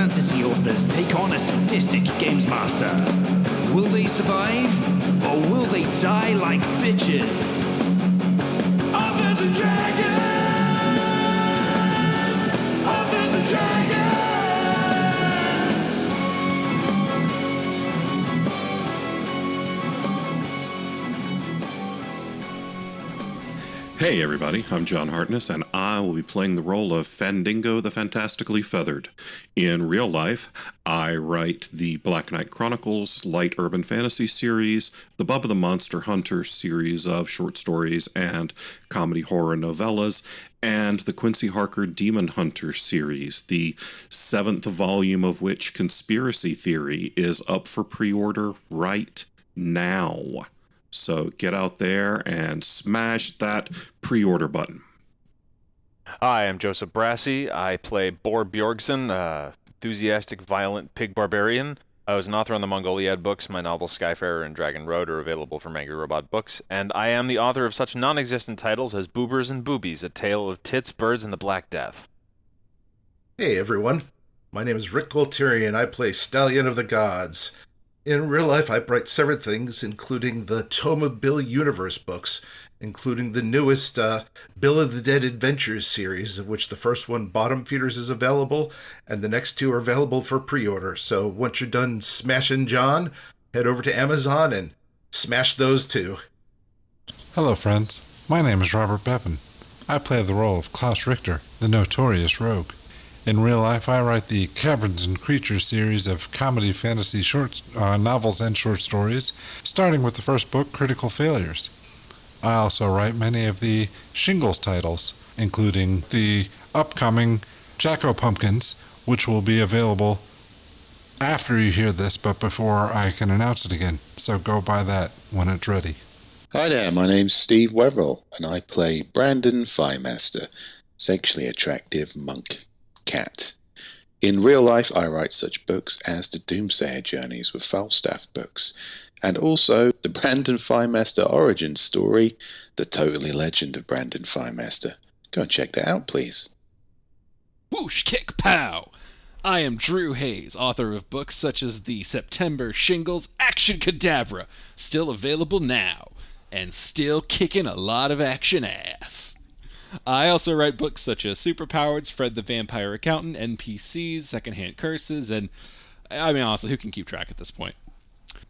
fantasy authors take on a sadistic games master. Will they survive, or will they die like bitches? Authors and Dragons! Authors and Dragons! Hey everybody, I'm John Hartness, and I will be playing the role of Fandingo the Fantastically Feathered. In real life, I write the Black Knight Chronicles light urban fantasy series, the Bubba the Monster Hunter series of short stories and comedy horror novellas, and the Quincy Harker Demon Hunter series, the 7th volume of which, Conspiracy Theory, is up for pre-order right now. So get out there and smash that pre-order button. Hi, I'm Joseph Brassi. I play Bor Bjorgsen, enthusiastic, violent pig barbarian. I was an author on the Mongoliad books. My novels Skyfarer and Dragon Road are available from Angry Robot Books. And I am the author of such non-existent titles as Boobers and Boobies, A Tale of Tits, Birds, and the Black Death. Hey everyone, my name is Rick Gualtieri and I play Stallion of the Gods. In real life, I write several things, including the Tome of Bill Universe books, including the newest Bill of the Dead Adventures series, of which the first one, Bottom Feeders, is available, and the next two are available for pre-order. So once you're done smashing John, head over to Amazon and smash those two. Hello, friends. My name is Robert Bevan. I play the role of Klaus Richter, the notorious rogue. In real life, I write the Caverns and Creatures series of comedy fantasy novels and short stories, starting with the first book, Critical Failures. I also write many of the Shingles titles, including the upcoming Jacko Pumpkins, which will be available after you hear this, but before I can announce it again. So go buy that when it's ready. Hi there, my name's Steve Weverill, and I play Brandon Firemaster, sexually attractive monk cat. In real life, I write such books as the Doomsayer Journeys with Falstaff books, and also the Brandon Firemaster origin story, The Totally Legend of Brandon Firemaster. Go and check that out, please. Whoosh, kick, pow! I am Drew Hayes, author of books such as the September Shingles Action Cadabra, still available now, and still kicking a lot of action ass. I also write books such as Superpowers, Fred the Vampire Accountant, NPCs, Secondhand Curses, and, I mean, honestly, who can keep track at this point?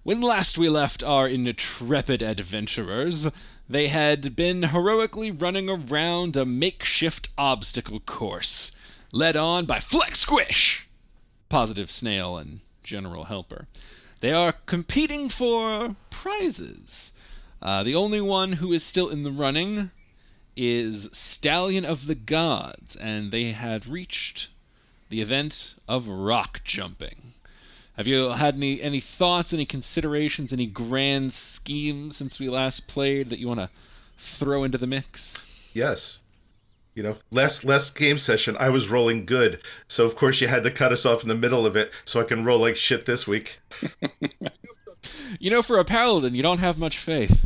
When last we left our intrepid adventurers, they had been heroically running around a makeshift obstacle course, led on by Flex Squish, Positive Snail, and General Helper. They are competing for prizes. The only one who is still in the running is Stallion of the Gods, and they had reached the event of rock jumping. Have you had any thoughts, any considerations, any grand schemes since we last played that you want to throw into the mix? Yes. You know, last game session, I was rolling good, so of course you had to cut us off in the middle of it so I can roll like shit this week. You know, for a paladin, you don't have much faith.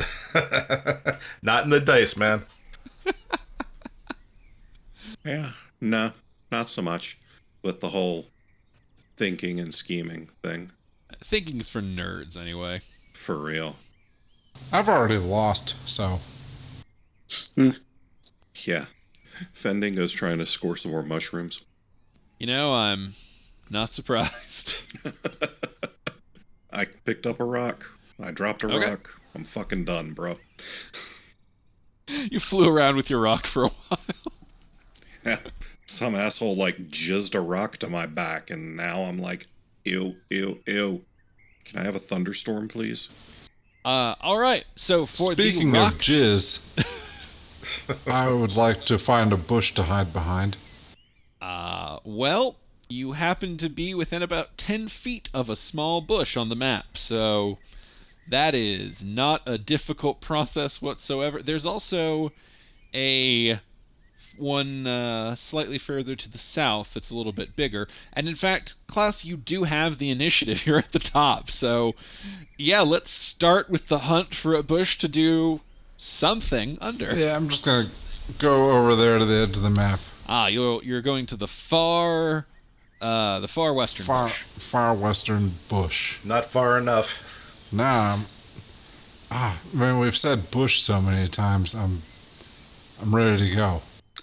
Not in the dice, man. Yeah, no, not so much with the whole thinking and scheming thing. Thinking's for nerds, anyway. For real. I've already lost, so... Yeah. Fendingo's trying to score some more mushrooms. You know, I'm not surprised. I picked up a rock. I dropped a Okay. rock. I'm fucking done, bro. You flew around with your rock for a while. Some asshole jizzed a rock to my back, and now I'm like, ew, ew, ew. Can I have a thunderstorm, please? Alright, so for Speaking the rock... of jizz, I would like to find a bush to hide behind. Well, you happen to be within about 10 feet of a small bush on the map, so that is not a difficult process whatsoever. There's also one slightly further to the south that's a little bit bigger. And in fact, Klaus, you do have the initiative. You're at the top. So, yeah, let's start with the hunt for a bush to do something under. Yeah, I'm just going to go over there to the edge of the map. You're going to the far The far western bush. Far western bush. Not far enough. Nah, man, we've said bush so many times. I'm ready to go.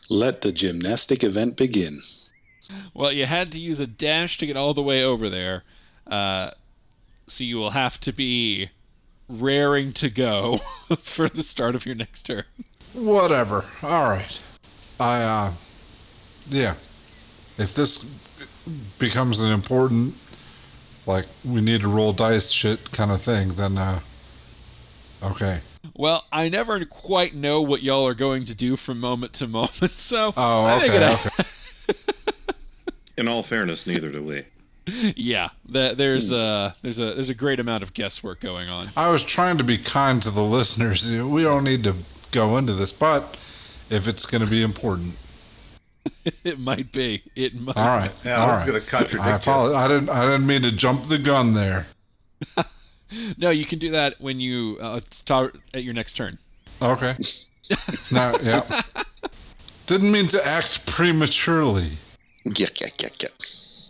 Let the gymnastic event begin. Well, you had to use a dash to get all the way over there, so you will have to be raring to go for the start of your next turn. Whatever. All right. Yeah. If this becomes an important, like, we need to roll dice shit kind of thing, then, okay. Well, I never quite know what y'all are going to do from moment to moment, so Oh, I think okay. In all fairness, neither do we. yeah, there's a great amount of guesswork going on. I was trying to be kind to the listeners. We don't need to go into this, but if it's going to be important. It might be. It might. All right. Yeah, I was going to contradict I apologize. I didn't mean to jump the gun there. No, you can do that when you start at your next turn. Okay. No, yeah. Didn't mean to act prematurely. Yeah.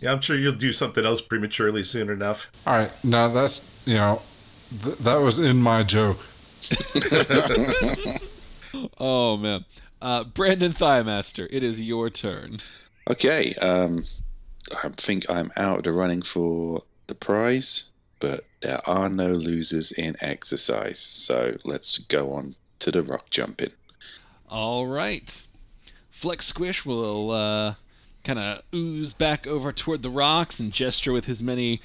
Yeah, I'm sure you'll do something else prematurely soon enough. All right. Now that's, that was in my joke. Oh, man. Brandon Thighmaster, it is your turn. Okay, I think I'm out of the running for the prize, but there are no losers in exercise, so let's go on to the rock jumping. All right. Flex Squish will kind of ooze back over toward the rocks and gesture with his many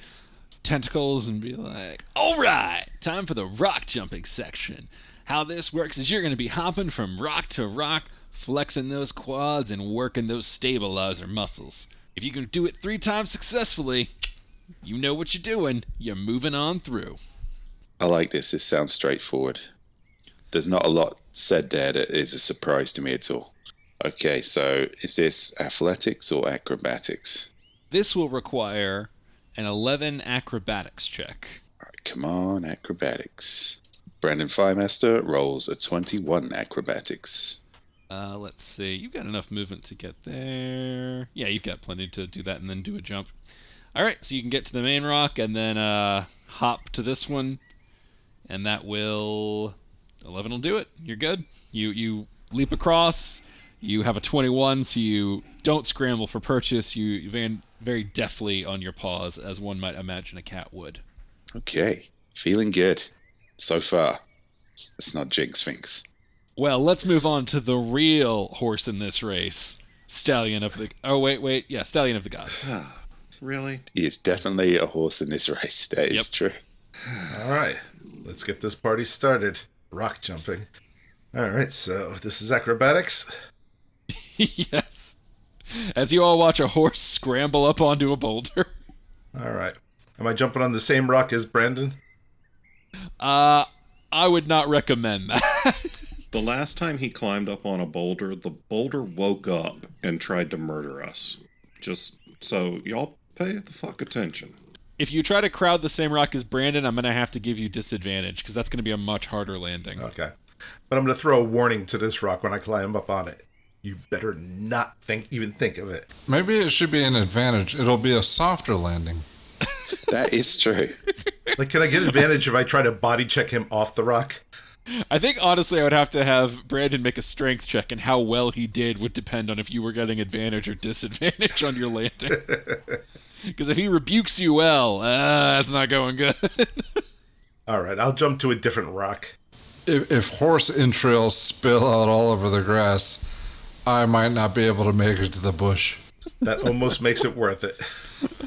tentacles and be like, all right, time for the rock jumping section. How this works is you're going to be hopping from rock to rock, flexing those quads and working those stabilizer muscles. If you can do it 3 times successfully, you know what you're doing. You're moving on through. I like this. This sounds straightforward. There's not a lot said there that is a surprise to me at all. Okay, so is this athletics or acrobatics? This will require an 11 acrobatics check. All right, come on, acrobatics. Brandon Firemaster rolls a 21 acrobatics. Let's see. You've got enough movement to get there. Yeah, you've got plenty to do that and then do a jump. All right, so you can get to the main rock and then hop to this one, and that will 11 will do it. You're good. You leap across. You have a 21, so you don't scramble for purchase. You very, very deftly on your paws, as one might imagine a cat would. Okay, feeling good. So far. Let's not jinx things. Well, let's move on to the real horse in this race. Stallion of the... Oh, wait. Yeah, Stallion of the Gods. Really? He is definitely a horse in this race. That is true. All right, let's get this party started. Rock jumping. All right, so this is acrobatics. Yes. As you all watch a horse scramble up onto a boulder. All right. Am I jumping on the same rock as Brandon? I would not recommend that. The last time he climbed up on a boulder, the boulder woke up and tried to murder us. Just so y'all pay the fuck attention. If you try to crowd the same rock as Brandon, I'm going to have to give you disadvantage, because that's going to be a much harder landing. Okay. But I'm going to throw a warning to this rock when I climb up on it. You better not even think of it. Maybe it should be an advantage. It'll be a softer landing. That is true. Like, can I get advantage if I try to body check him off the rock? I think, honestly, I would have to have Brandon make a strength check, and how well he did would depend on if you were getting advantage or disadvantage on your landing. Because if he rebukes you well, that's not going good. All right, I'll jump to a different rock. If horse entrails spill out all over the grass, I might not be able to make it to the bush. That almost makes it worth it.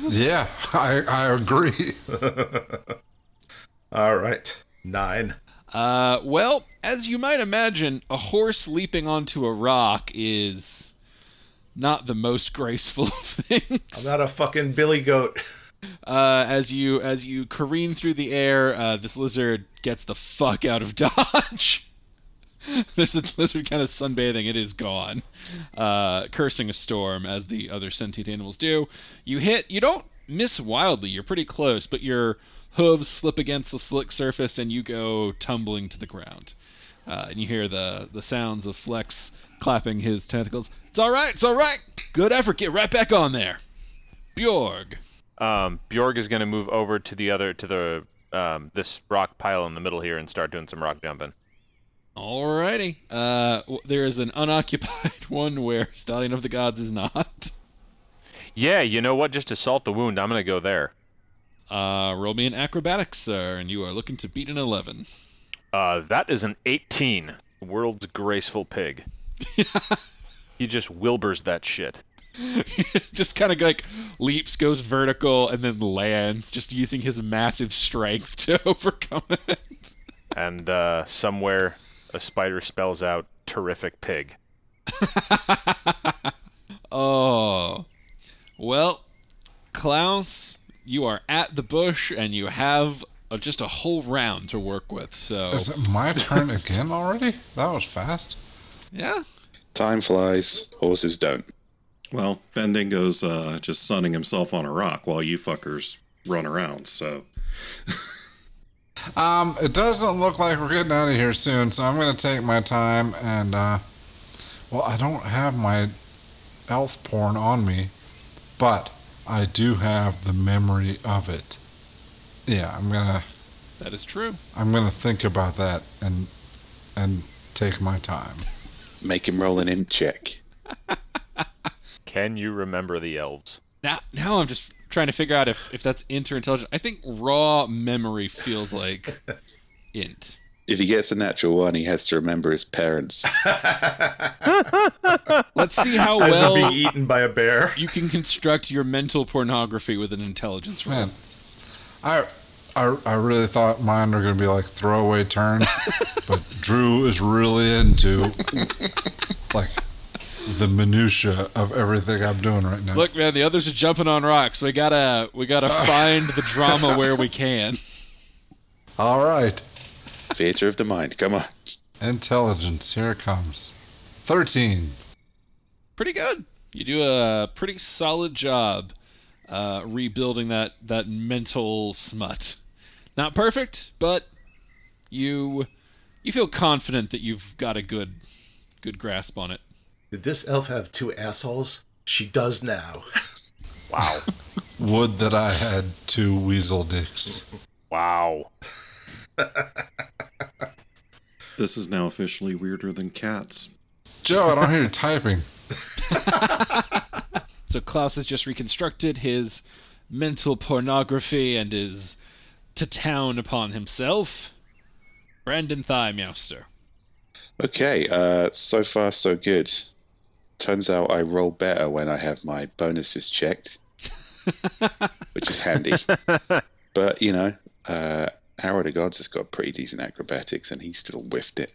Yeah, I agree. All right, 9. Well, as you might imagine, a horse leaping onto a rock is not the most graceful of things. I'm not a fucking billy goat. As you careen through the air, this lizard gets the fuck out of Dodge. There's a lizard kind of sunbathing. It is gone, cursing a storm as the other sentient animals do. You don't miss wildly. You're pretty close, but your hooves slip against the slick surface and you go tumbling to the ground. And you hear the sounds of Flex clapping his tentacles. It's all right. Good effort. Get right back on there. Bjorg. Bjorg is going to move over to the this rock pile in the middle here and start doing some rock jumping. Alrighty. There is an unoccupied one where Stallion of the Gods is not. Yeah, you know what? Just to salt the wound, I'm going to go there. Roll me an acrobatics, sir, and you are looking to beat an 11. That is an 18. World's graceful pig. He just wilburs that shit. Just kind of like leaps, goes vertical, and then lands, just using his massive strength to overcome it. And somewhere a spider spells out terrific pig. Oh. Well, Klaus, you are at the bush, and you have just a whole round to work with, so... Is it my turn again already? That was fast. Yeah. Time flies, horses don't. Well, Fendingo's just sunning himself on a rock while you fuckers run around, so... It doesn't look like we're getting out of here soon, so I'm going to take my time and, well, I don't have my elf porn on me, but I do have the memory of it. Yeah, That is true. I'm gonna think about that and take my time. Make him roll an int check. Can you remember the elves? Now I'm just trying to figure out if that's int or intelligence. I think raw memory feels like int. If he gets a natural one, he has to remember his parents. Let's see how As they're well being eaten by a bear. you can construct your mental pornography with an intelligence roll. Man, I really thought mine were gonna be like throwaway turns, but Drew is really into like the minutia of everything I'm doing right now. Look, man, the others are jumping on rocks. We gotta find the drama where we can. All right, Theater of the mind. Come on. intelligence, here it comes. 13. Pretty good. You do a pretty solid job rebuilding that mental smut. Not perfect, but you feel confident that you've got a good grasp on it. Did this elf have two assholes? She does now. Wow. Would that I had 2 weasel dicks. Wow. This is now officially weirder than cats. Joe, I don't hear you typing. So Klaus has just reconstructed his mental pornography and is to town upon himself. Brandon Thighmeister. Okay, so far so good. Turns out I roll better when I have my bonuses checked, which is handy. But, you know, Arrow of the Gods has got pretty decent acrobatics, and he still whiffed it.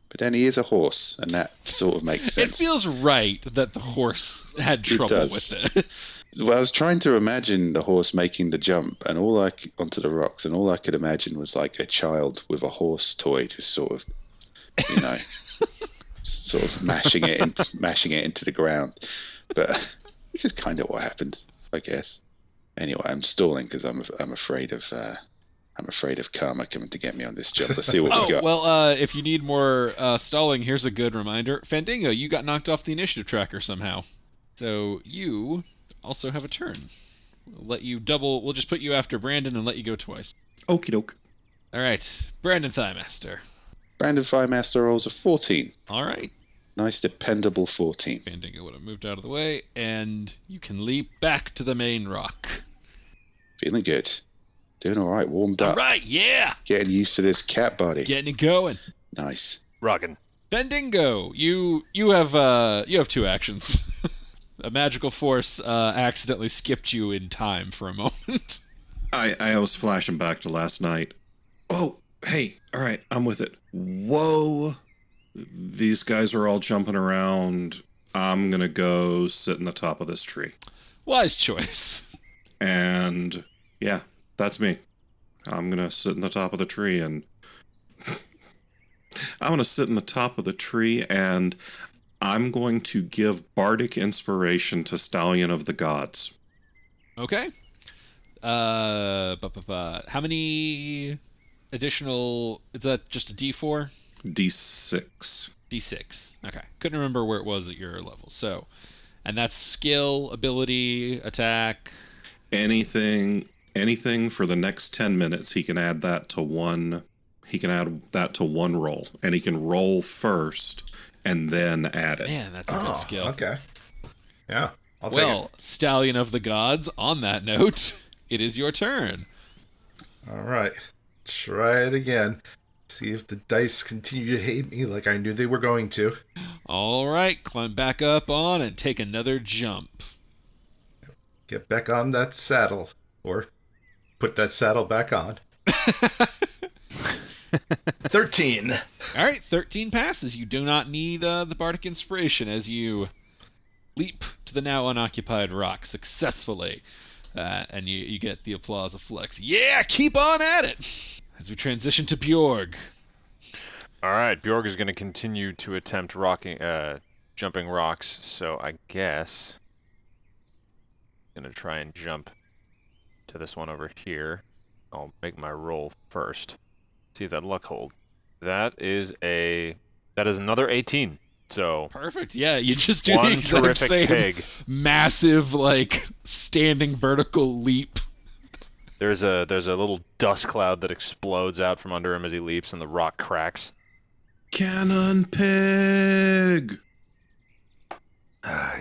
But then he is a horse, and that sort of makes sense. It feels right that the horse had trouble with it. Well, I was trying to imagine the horse making the jump, and onto the rocks, and all I could imagine was like a child with a horse toy, just sort of, you know, sort of mashing it into the ground. But it's just kind of what happened, I guess. Anyway, I'm stalling because I'm afraid of karma coming to get me on this job. Let's see what we got. Well, if you need more stalling, here's a good reminder. Fandango, you got knocked off the initiative tracker somehow. So you also have a turn. We'll just put you after Brandon and let you go twice. Okie doke. All right, Brandon Thighmaster. Brandon Firemaster rolls a 14. All right. Nice, dependable 14. Fandango would have moved out of the way, and you can leap back to the main rock. Feeling good. Doing all right. Warmed up. All right, yeah. Getting used to this cat body. Getting it going. Nice. Rockin'. Fandango, you have 2 actions. A magical force accidentally skipped you in time for a moment. I was flashing back to last night. Oh, hey, all right, I'm with it. Whoa. These guys are all jumping around. I'm going to go sit in the top of this tree. Wise choice. And, yeah, that's me. I'm going to sit in the top of the tree and... I'm going to sit in the top of the tree and I'm going to give bardic inspiration to Stallion of the Gods. Okay. How many additional... Is that just a D4? D6. D6. Okay. Couldn't remember where it was at your level. So, and that's skill, ability, attack... anything for the next 10 minutes, he can add that to one. He can add that to one roll, and he can roll first and then add it. Man, that's a good skill. Okay. Yeah. I'll take Well, Stallion of the Gods, on that note, it is your turn. it. All right. Try it again. See if the dice continue to hate me like I knew they were going to. All right, climb back up on and take another jump. Get back on that saddle. Or put that saddle back on. 13. All right, 13 passes. You do not need the Bardic Inspiration as you leap to the now unoccupied rock successfully. And you get the applause of Flex. Yeah, keep on at it! As we transition to Bjorg. All right, Bjorg is going to continue to attempt jumping rocks, so I guess I'm going to try and jump to this one over here. I'll make my roll first. See if that luck holds. That is another 18. So Perfect. Yeah, you just do one the exact terrific same pig. massive, like, standing vertical leap. There's a little dust cloud that explodes out from under him as he leaps, and the rock cracks. Cannon pig!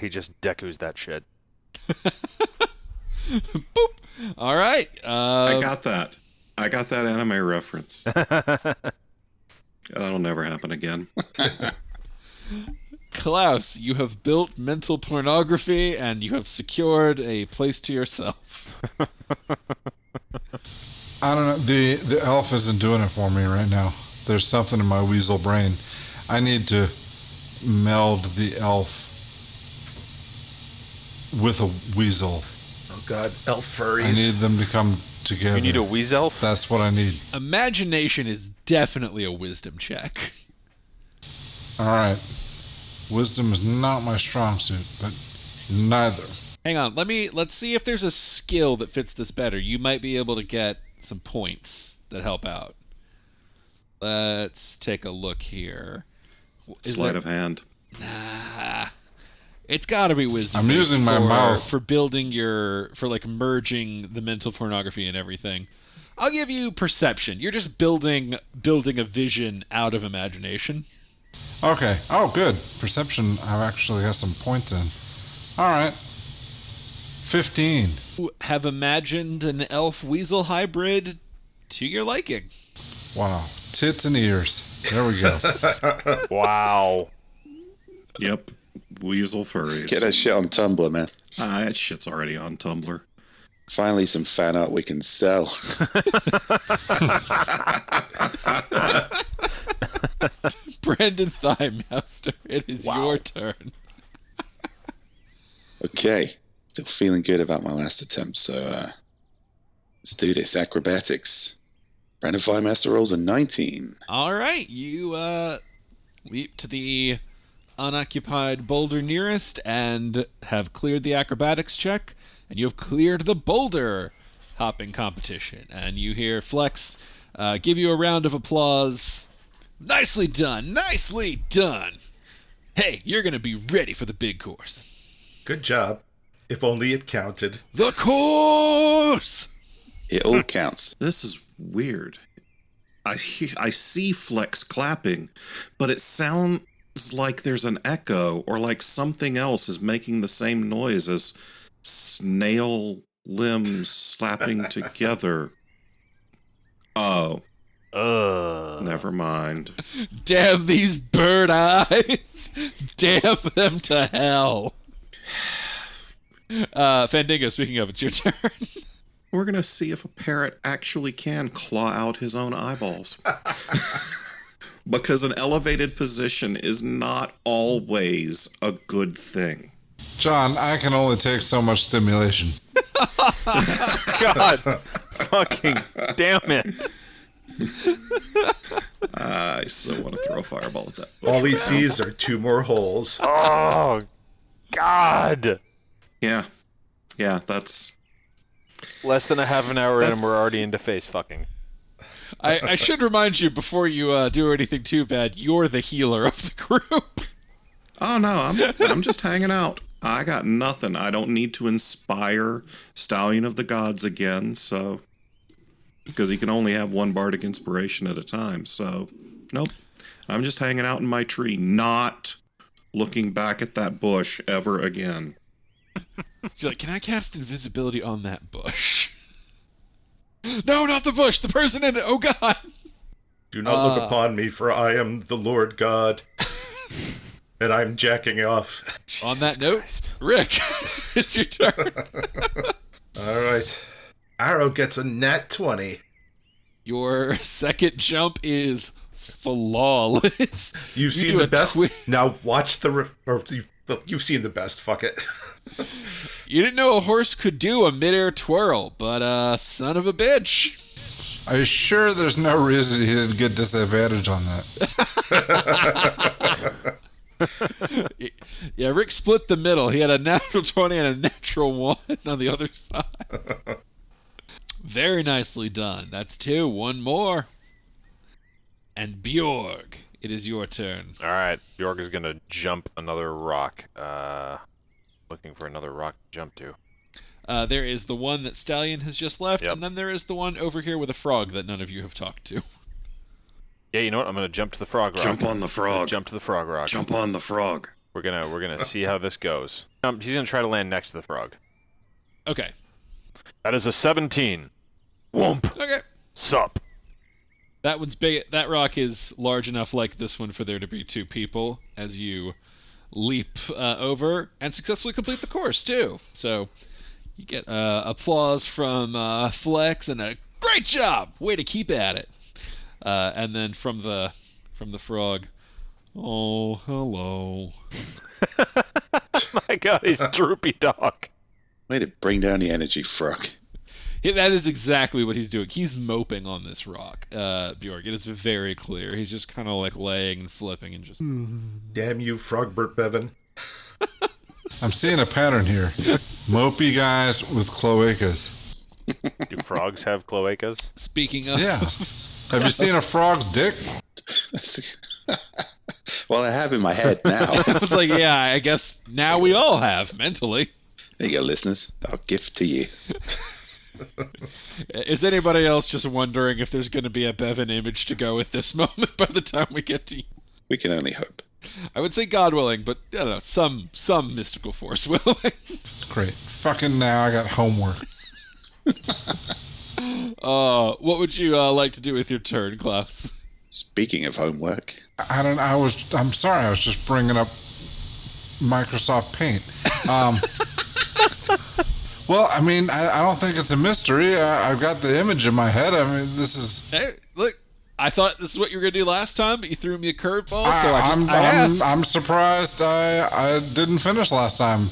He just Deku's that shit. Boop. All right. I got that. I got that anime reference. That'll never happen again. Klaus, you have built mental pornography, and you have secured a place to yourself. I don't know. The elf isn't doing it for me right now. There's something in my weasel brain. I need to meld the elf with a weasel. Oh god, elf furries. I need them to come together. You need a Weaself? That's what I need. Imagination is definitely a wisdom check. All right. Wisdom is not my strong suit, but neither. Hang on, let's see if there's a skill that fits this better. You might be able to get some points that help out. Let's take a look here. Sleight of hand. Nah. It's got to be wisdom. I'm using my mouth for building for like merging the mental pornography and everything. I'll give you perception. You're just building a vision out of imagination. Okay. Oh, good. Perception, I've actually got some points in. All right. 15. You have imagined an elf weasel hybrid to your liking. Wow. Tits and ears. There we go. Wow. Yep. Weasel furries. Get that shit on Tumblr, man. That shit's already on Tumblr. Finally, some fan art we can sell. Brandon Thighmaster, it is your turn. Okay. Still feeling good about my last attempt, so let's do this. Acrobatics. Brandon Firemaster rolls a 19. All right, you leap to the unoccupied boulder nearest and have cleared the acrobatics check, and you have cleared the boulder hopping competition. And you hear Flex give you a round of applause. Nicely done, nicely done. Hey, you're going to be ready for the big course. Good job. If only it counted. The course! It all counts. This is weird. I see Flex clapping, but it sounds like there's an echo, or like something else is making the same noise as snail limbs slapping together. Oh. Never mind. Damn these bird eyes. Damn them to hell. Fandango, speaking of, it's your turn. We're going to see if a parrot actually can claw out his own eyeballs. Because an elevated position is not always a good thing. John, I can only take so much stimulation. God fucking damn it. I so want to throw a fireball at that bush All he now. sees are two more holes. Oh, God. Yeah, that's... Less than a half an hour in and we're already into face fucking. I should remind you before you do anything too bad, you're the healer of the group. Oh no, I'm just hanging out. I got nothing. I don't need to inspire Stallion of the Gods again, so... Because he can only have one bardic inspiration at a time, so... Nope. I'm just hanging out in my tree, not looking back at that bush ever again. You're like, can I cast invisibility on that bush? No, not the bush! The person in it! Oh, God! Do not look upon me, for I am the Lord God. And I'm jacking off. On that note, Rick, it's your turn. All right. Arrow gets a nat 20. Your second jump is flawless. You've You seen do the a best. Now watch the... you've seen the best. Fuck it. You didn't know a horse could do a midair twirl, but son of a bitch. Are you sure there's no reason he didn't get disadvantage on that? Yeah, Rick split the middle. He had a natural 20 and a natural 1 on the other side. Very nicely done. That's 2. One more. And Bjorg, it is your turn. All right, Bjorg is gonna jump another rock. Looking for another rock to jump to. There is the one that Stallion has just left, Yep. and then there is the one over here with a frog that none of you have talked to. Yeah, you know what? I'm gonna jump to the frog rock. Jump on the frog. Jump to the frog rock. Jump on the frog. We're gonna see how this goes. He's gonna try to land next to the frog. Okay. That is a 17. Whoomp. Okay. Sup. That one's big. That rock is large enough, like this one, for there to be 2 people as you leap over and successfully complete the course too. So you get applause from Flex and a great job. Way to keep at it. And then from the frog, oh hello. My God, he's a droopy dog. Way to bring down the energy, frog. Yeah, that is exactly what he's doing. He's moping on this rock, Bjorg. It is very clear. He's just kind of like laying and flipping and just... Damn you, Frogbert Bevan. I'm seeing a pattern here. Mopey guys with cloacas. Do frogs have cloacas? Speaking of... Yeah. Have you seen a frog's dick? Well, I have in my head now. I was like, yeah, I guess now we all have, mentally. There you go, listeners. I'll gift to you. Is anybody else just wondering if there's going to be a Bevan image to go with this moment by the time we get to you? We can only hope. I would say God willing, but I don't know, some mystical force willing. Great. Fucking now I got homework. What would you like to do with your turn, Klaus? Speaking of homework, I'm sorry, I was just bringing up Microsoft Paint. Well, I mean, I don't think it's a mystery. I've got the image in my head. I mean, this is... Hey, look, I thought this is what you were going to do last time, but you threw me a curveball, so I asked. I'm surprised I didn't finish last time.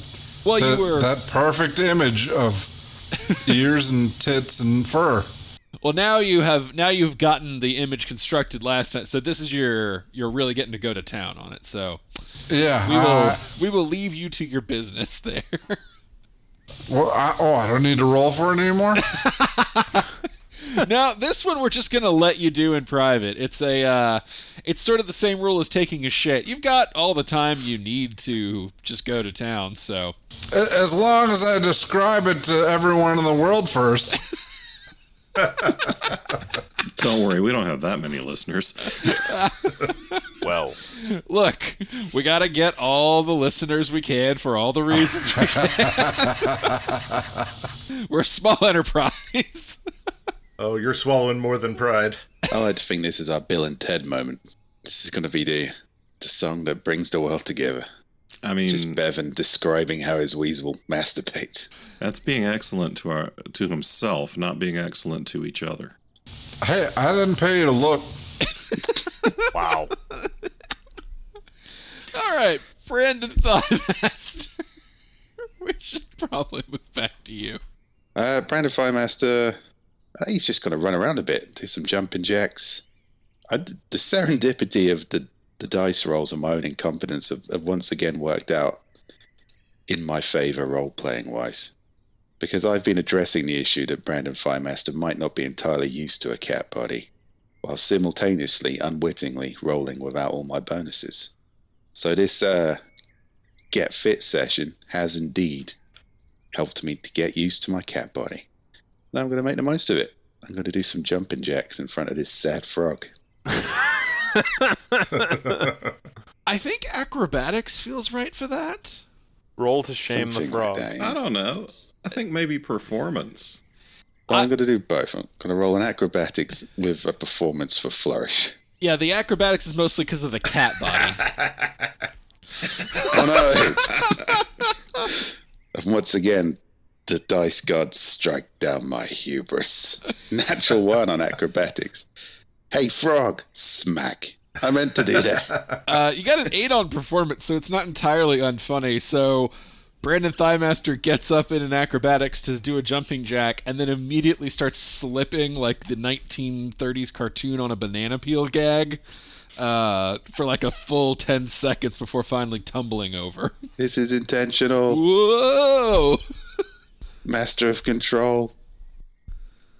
Well, you were... That perfect image of ears and tits and fur. Well, now you've gotten the image constructed last time, so this is you're really getting to go to town on it. So yeah, we will leave you to your business there. Well, I don't need to roll for it anymore. Now, this one we're just gonna let you do in private. It's sort of the same rule as taking a shit. You've got all the time you need to just go to town. So as long as I describe it to everyone in the world first. Don't worry, we don't have that many listeners. Well, look, we gotta get all the listeners we can for all the reasons we can. We're a small enterprise. Oh, you're swallowing more than pride. I like to think this is our Bill and Ted moment. This is going to be the song that brings the world together. I mean, Just Bevan describing how his weasel masturbates. that's being excellent to himself, not being excellent to each other. Hey, I didn't pay you to look. wow. All right, Brandon Thighmaster. We should probably move back to you. Brandon Firemaster, he's just going to run around a bit, do some jumping jacks. The serendipity of the dice rolls and my own incompetence have once again worked out in my favour role-playing wise. Because I've been addressing the issue that Brandon Firemaster might not be entirely used to a cat body, while simultaneously, unwittingly, rolling without all my bonuses. So this Get Fit session has indeed helped me to get used to my cat body. And I'm going to make the most of it. I'm going to do some jumping jacks in front of this sad frog. I think acrobatics feels right for that. Roll to shame Something the frog. like that, yeah. I don't know. I think maybe performance. Well, I'm going to do both. I'm going to roll an acrobatics with a performance for flourish. Yeah, the acrobatics is mostly because of the cat body. Oh no! And once again, the dice gods strike down my hubris. Natural 1 on acrobatics. Hey, frog! Smack. I meant to do that. You got an 8 on performance, so it's not entirely unfunny. So Brandon Thighmaster gets up in an acrobatics to do a jumping jack, and then immediately starts slipping like the 1930s cartoon on a banana peel gag for like a full 10 seconds before finally tumbling over. This is intentional. Whoa! Master of control.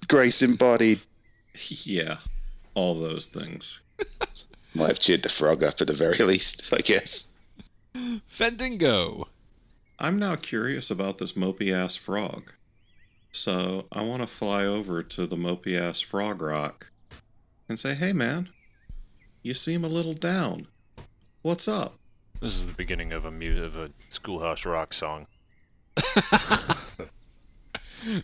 Grace embodied. Yeah, all those things. Might have cheered the frog up at the very least, I guess. Fendingo. I'm now curious about this mopey-ass frog. So I want to fly over to the mopey-ass frog rock and say, hey man, you seem a little down. What's up? This is the beginning of a Schoolhouse Rock song.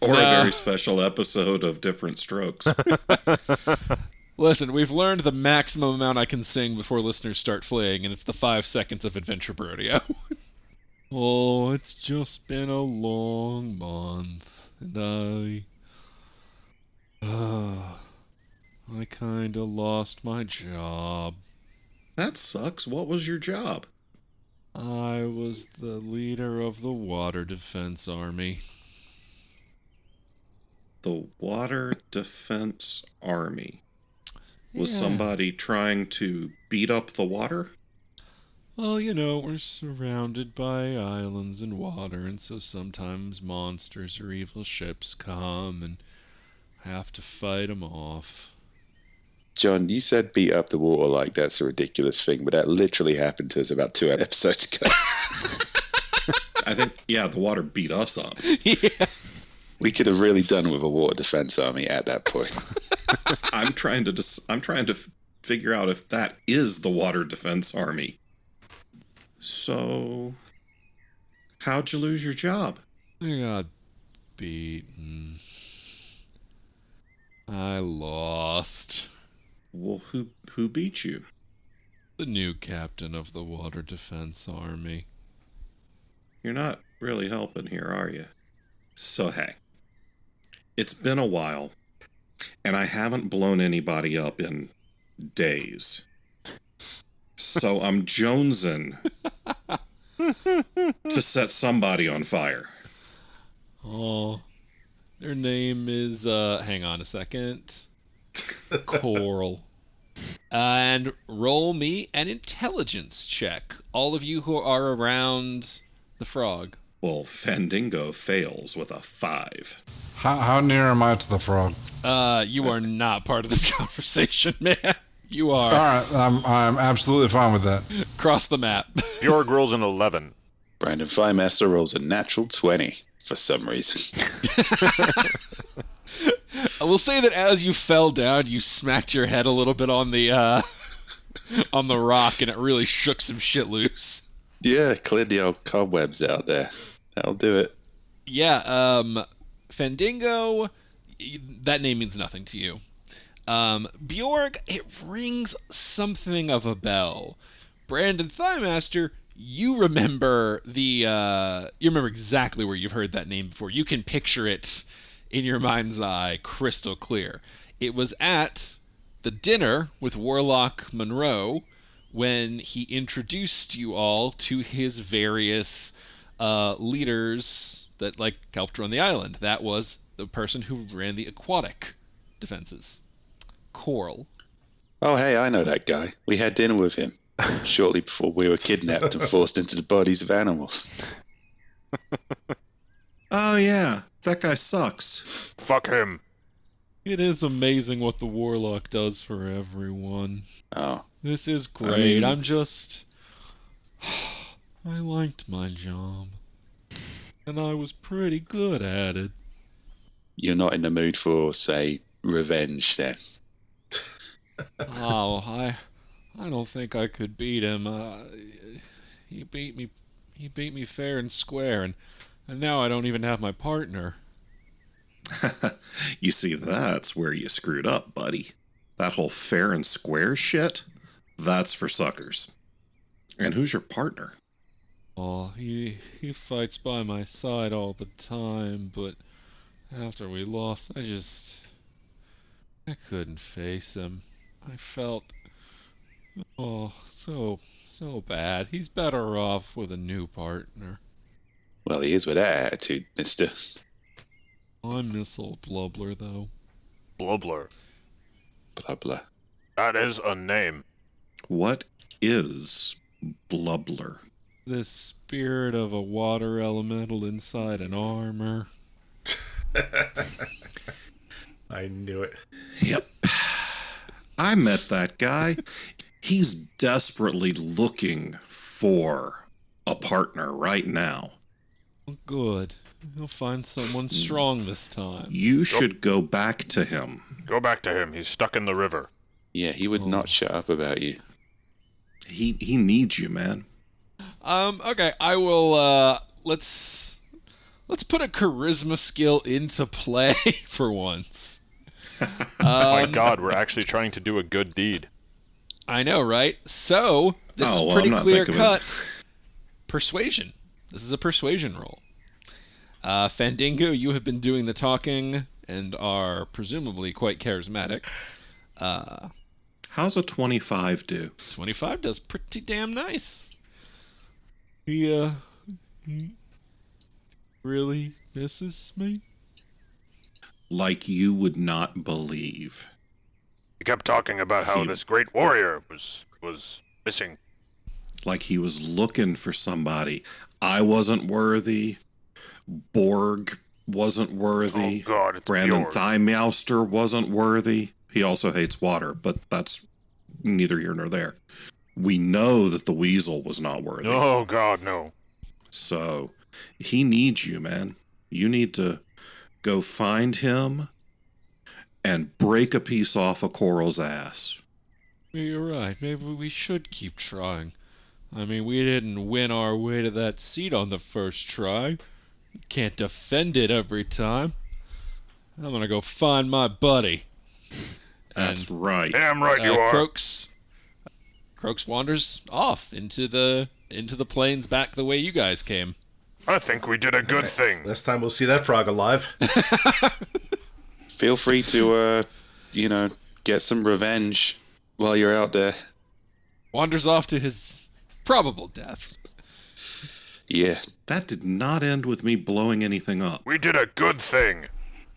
Or a very special episode of Different Strokes. Listen, we've learned the maximum amount I can sing before listeners start fleeing, and it's the 5 seconds of Adventure Rodeo. Oh, it's just been a long month, and I kinda lost my job. That sucks. What was your job? I was the leader of the Water Defense Army. The Water Defense Army. Was Yeah. somebody trying to beat up the water? Well, you know, we're surrounded by islands and water, and so sometimes monsters or evil ships come and have to fight them off. John, you said beat up the water like that's a ridiculous thing, but that literally happened to us about 2 episodes ago. I think, yeah, the water beat us up. Yeah. We could have really done with a water defense army at that point. I'm trying to figure out if that is the Water Defense Army. So, how'd you lose your job? I got beaten. I lost. Well, who beat you? The new captain of the Water Defense Army. You're not really helping here, are you? So, hey, it's been a while, and I haven't blown anybody up in days. So I'm jonesing to set somebody on fire. Oh, their name is, hang on a second. Coral. And roll me an intelligence check. All of you who are around the frog. Well, Fandingo fails with a 5. How near am I to the frog? You are not part of this conversation, man. You are. Alright, I'm absolutely fine with that. Across the map. Bjorg rolls an 11. Brandon Firemaster rolls a natural 20 for some reason. I will say that as you fell down, you smacked your head a little bit on the rock, and it really shook some shit loose. Yeah, cleared the old cobwebs out there. That'll do it. Yeah, Fandingo, that name means nothing to you. Bjorg, it rings something of a bell. Brandon Thighmaster, you remember exactly where you've heard that name before. You can picture it in your mind's eye crystal clear. It was at the dinner with Warlock Monroe when he introduced you all to his various leaders that helped run the island. That was the person who ran the aquatic defenses. Coral. Oh, hey, I know that guy. We had dinner with him shortly before we were kidnapped and forced into the bodies of animals. Oh yeah, that guy sucks. Fuck him. It is amazing what the Warlock does for everyone. Oh, This is great. mean- I'm just... I liked my job. And I was pretty good at it. You're not in the mood for, say, revenge then? Oh, I don't think I could beat him. He beat me fair and square, and now I don't even have my partner. You see, that's where you screwed up, buddy. That whole fair and square shit, that's for suckers. And who's your partner? Oh, he fights by my side all the time, but after we lost, I couldn't face him. I felt, so bad. He's better off with a new partner. Well, he is with that attitude, mister. I miss old Blubbler, though. Blubbler. Blah, blah. That is a name. What is Blubbler? The spirit of a water elemental inside an armor. I knew it. Yep. I met that guy. He's desperately looking for a partner right now. Oh, good. He'll find someone strong this time. You should go back to him. Go back to him. He's stuck in the river. Yeah, he would not shut up about you. He needs you, man. Okay, I will, let's put a charisma skill into play for once. Oh my god, we're actually trying to do a good deed. I know, right? So, this is well, pretty I'm not clear thinking of cut. Persuasion. This is a persuasion roll. Fandango, you have been doing the talking and are presumably quite charismatic. How's a 25 do? 25 does pretty damn nice. He really misses me? Like you would not believe. He kept talking about how this great warrior was missing. Like he was looking for somebody. I wasn't worthy. Borg wasn't worthy. Oh god, it's Brandon Bjorg. Thighmouster wasn't worthy. He also hates water, but that's neither here nor there. We know that the weasel was not worthy. Oh god, no. So he needs you, man. You need to go find him and break a piece off of Coral's ass. You're right. Maybe we should keep trying. I mean, we didn't win our way to that seat on the first try. Can't defend it every time. I'm gonna go find my buddy. That's right. Damn right you are. Croaks wanders off into the plains back the way you guys came. I think we did a good thing. Last time we'll see that frog alive. Feel free to, get some revenge while you're out there. Wanders off to his probable death. Yeah. That did not end with me blowing anything up. We did a good thing.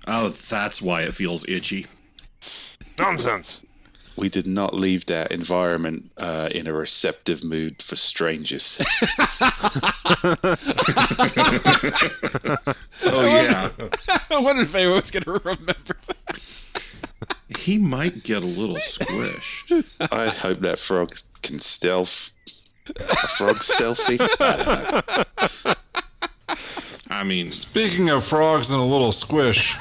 Oh, that's why it feels itchy. Nonsense. We did not leave that environment in a receptive mood for strangers. Oh, yeah. I wonder if anyone's gonna remember that. He might get a little squished. I hope that frog can stealth. A frog stealthy? I don't know. I mean, Speaking of frogs and a little squish,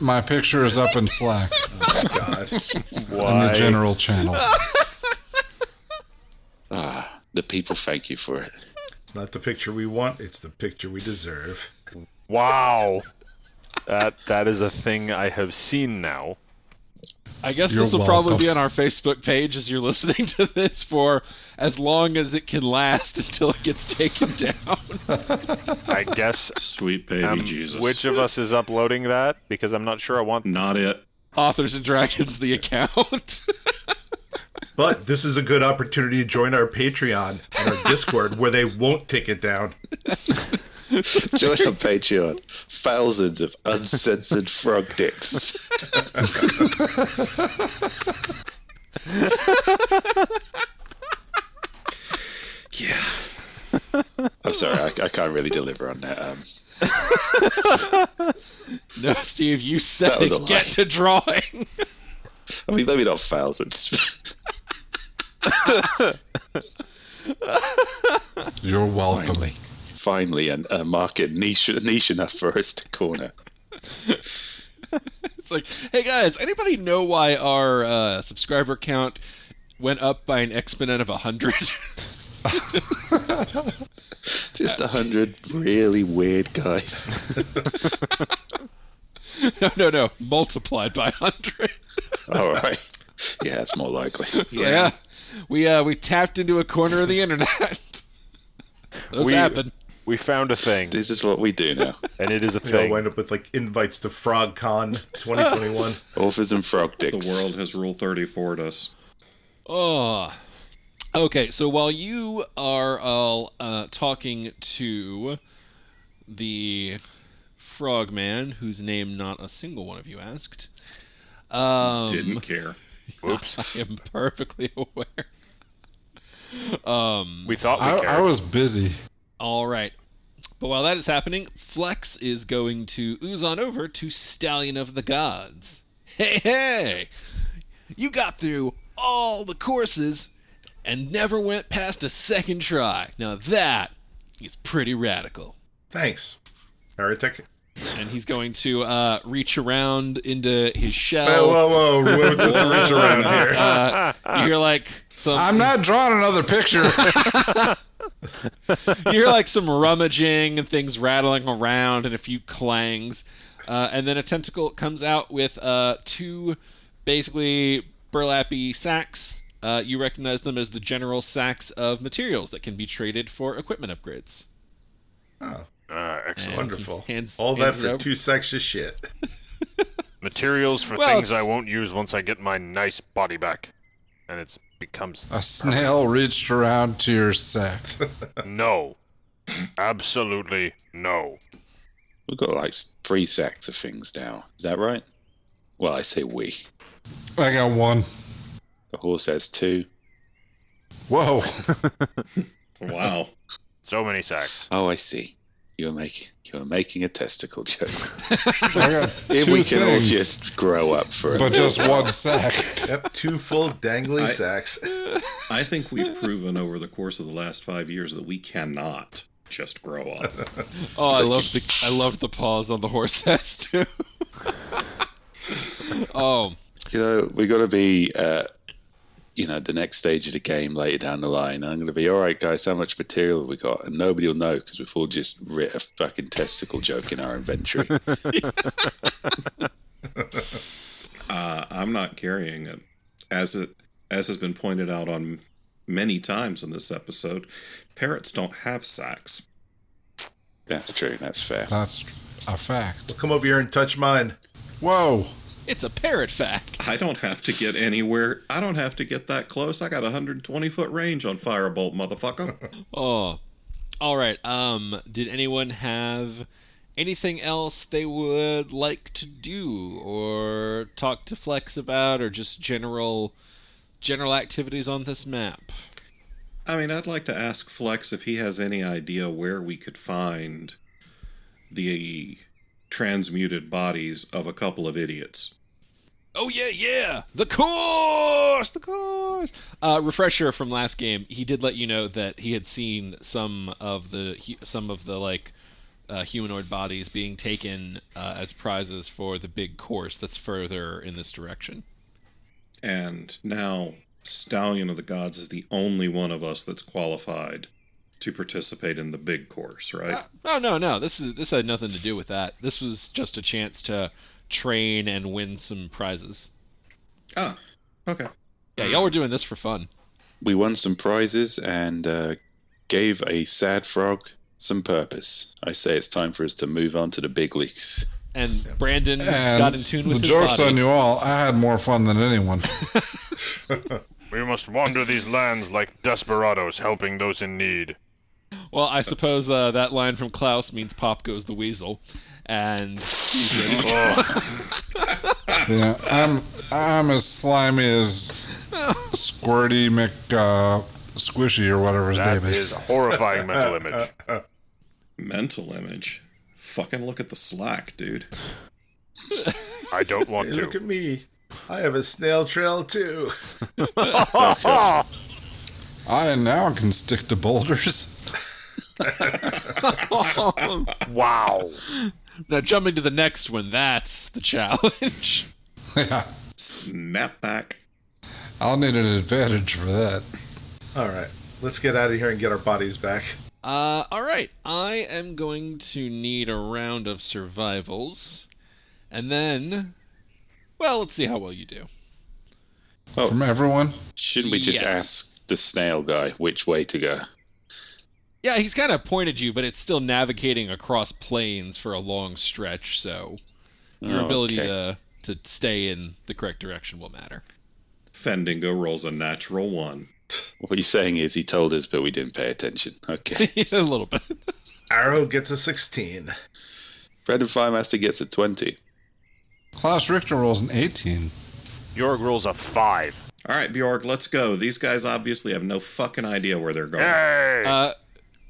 my picture is up in Slack Oh, God. in the general channel. The people thank you for it. It's not the picture we want, it's the picture we deserve. Wow. That is a thing I have seen now. I guess You're this will probably welcome. be on our Facebook page as you're listening to this for as long as it can last until it gets taken down. I guess. sweet baby Jesus. Which of us is uploading that? Because I'm not sure I want. Not it. Authors and Dragons, the account. But this is a good opportunity to join our Patreon and our Discord where they won't take it down. Join our Patreon. Thousands of uncensored frog dicks. Yeah. I'm sorry, I can't really deliver on that. No, Steve, you said That was a get lie. to drawing. I mean, maybe not thousands. You're welcome. Finally, a market niche enough for us to corner. It's like, hey guys, anybody know why our subscriber count went up by an exponent of 100? Just 100 really weird guys. No. Multiplied by 100. All right. Yeah, that's more likely. So, yeah. We tapped into a corner of the internet. Those happen. We found a thing. This is what we do now. And it is a We thing. all wind up with like invites to FrogCon 2021. Authors and frog dicks. The world has Rule 34'd us. Oh. Okay, so while you are all talking to the frogman, whose name not a single one of you asked, Didn't care. Oops. I am perfectly aware. We thought we cared. I was busy. All right. But while that is happening, Flex is going to ooze on over to Stallion of the Gods. Hey! You got through all the courses and never went past a second try. Now that is pretty radical. Thanks, Heretic. And he's going to reach around into his shell. Whoa. What's the reach around here? You hear like some... I'm not drawing another picture. You hear like some rummaging and things rattling around and a few clangs. And then a tentacle comes out with two basically burlappy sacks. You recognize them as the general sacks of materials that can be traded for equipment upgrades. Oh, Excellent. wonderful. Hands All that it for over. 2 sacks of shit. Materials for Well, things I it's- won't use once I get my nice body back. And it becomes... A snail reached around to your sack. No. Absolutely no. We've got like 3 sacks of things now. Is that right? Well, I say we. I got one. The horse has 2. Whoa. Wow. So many sacks. Oh, I see. You're making a testicle joke. I got If two we can all things, just grow up for it. but just one sack. Yep, 2 full dangly sacks. I think we've proven over the course of the last 5 years that we cannot just grow up. Oh, I loved the pause on the horse heads too. Oh, We got to be, the next stage of the game later down the line. I'm going to be, all right, guys, how much material have we got? And nobody will know because we've all just writ a fucking testicle joke in our inventory. I'm not carrying it. As has been pointed out on many times in this episode, parrots don't have sacks. That's true. That's fair. That's a fact. Come over here and touch mine. Whoa. it's a parrot fact. I don't have to get anywhere. I don't have to get that close. I got 120-foot range on Firebolt, motherfucker. Oh, all right. Did anyone have anything else they would like to do or talk to Flex about, or just general activities on this map? I mean, I'd like to ask Flex if he has any idea where we could find the transmuted bodies of a couple of idiots. Oh yeah, the course. Refresher from last game. He did let you know that he had seen some of the humanoid bodies being taken as prizes for the big course that's further in this direction. And now Stallion of the Gods is the only one of us that's qualified to participate in the big course, right? No. This had nothing to do with that. This was just a chance to train and win some prizes. Ah, okay. Yeah, y'all were doing this for fun. We won some prizes and gave a sad frog some purpose. I say it's time for us to move on to the big leagues. And Brandon And got in tune with the his joke's body. on you all. I had more fun than anyone. We must wander these lands like desperados helping those in need. Well, I suppose that line from Klaus means Pop goes the weasel, and he's ready to go. Yeah, I'm as slimy as Squirty Squishy or whatever his That name is a horrifying mental image. Mental image. Fucking look at the slack, dude. I don't want Hey, to. look at me. I have a snail trail too. I now can stick to boulders. Wow. Now jumping to the next one, that's the challenge. Yeah, Snap back. I'll need an advantage for that. All right, let's get out of here and get our bodies back. All right. I am going to need a round of survivals, and then, well, let's see how well you do. From everyone? Shouldn't we just Yes. ask the snail guy which way to go? Yeah, he's kind of pointed you, but it's still navigating across plains for a long stretch, so your ability to stay in the correct direction will matter. Fendingo rolls a natural 1. What you're saying is he told us, but we didn't pay attention. Okay. A little bit. Arrow gets a 16. Brendan Firemaster gets a 20. Klaus Richter rolls an 18. Bjorg rolls a 5. All right, Bjorg, let's go. These guys obviously have no fucking idea where they're going. Hey!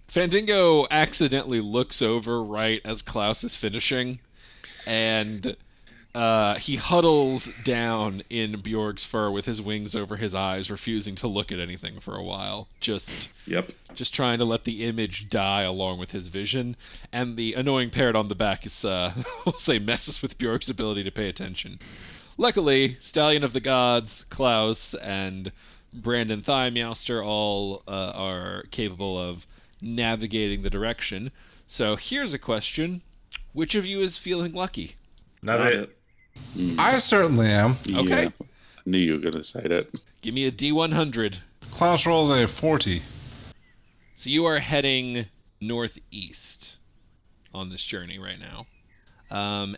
Fandingo accidentally looks over right as Klaus is finishing, and he huddles down in Bjorg's fur with his wings over his eyes, refusing to look at anything for a while. Just trying to let the image die along with his vision. And the annoying parrot on the back is, we'll say, messes with Bjorg's ability to pay attention. Luckily, Stallion of the Gods, Klaus, and Brandon Thighmouster all are capable of navigating the direction. So here's a question. Which of you is feeling lucky? Not it. I certainly am. Okay. Yeah, I knew you were going to say that. Give me a D100. Klaus rolls a 40. So you are heading northeast on this journey right now.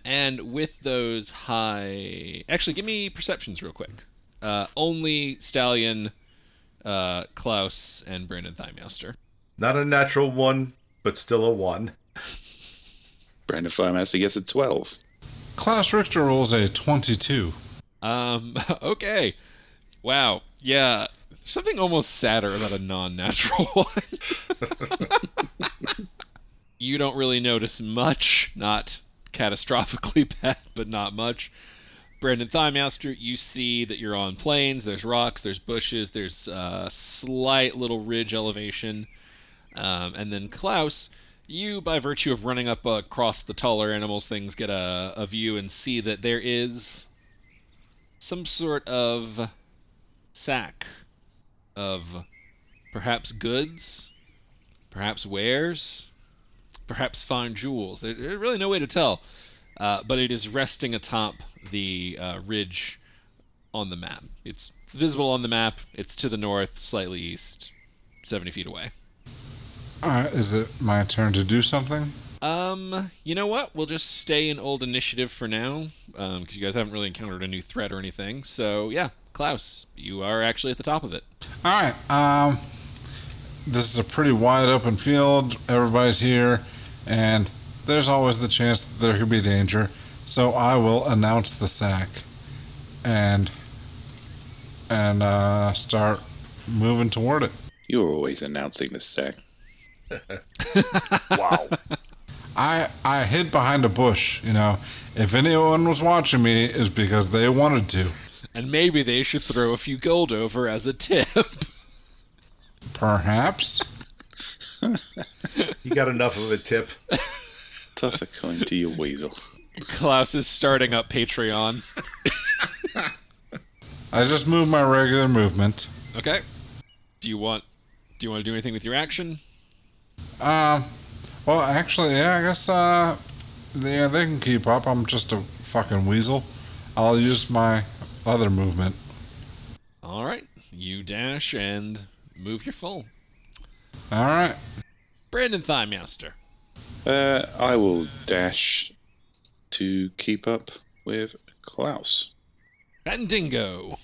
And with those high... Actually, give me perceptions real quick. Only Stallion, Klaus, and Brandon Thighmouster. Not a natural 1, but still a 1. Brandon Firemaster gets a 12. Klaus Richter rolls a 22. Okay. Wow. Yeah. Something almost sadder about a non-natural one. You don't really notice much. Not catastrophically bad, but not much. Brandon Thighmouster, you see that you're on plains. There's rocks, there's bushes, there's a slight little ridge elevation. And then Klaus, you, by virtue of running up across the taller animals things, get a view and see that there is some sort of sack of perhaps goods, perhaps wares, perhaps fine jewels. There's really no way to tell, but it is resting atop the ridge on the map. It's visible on the map. It's to the north, slightly east, 70 feet away. Alright, is it my turn to do something? You know what? We'll just stay in old initiative for now, because you guys haven't really encountered a new threat or anything. So, yeah, Klaus, you are actually at the top of it. Alright, this is a pretty wide open field. Everybody's here, and there's always the chance that there could be danger. So I will announce the sack and start moving toward it. You're always announcing the sack. Wow. I hid behind a bush, you know. If anyone was watching me, it's because they wanted to. And maybe they should throw a few gold over as a tip. Perhaps. You got enough of a tip. Toss a coin to your weasel. Klaus is starting up Patreon. I just moved my regular movement. Okay. Do you want to do anything with your action? Well, actually, yeah, I guess, yeah, they can keep up. I'm just a fucking weasel. I'll use my other movement. All right. You dash and move your full. All right. Brandon Thighmouster. I will dash to keep up with Klaus. Bandingo.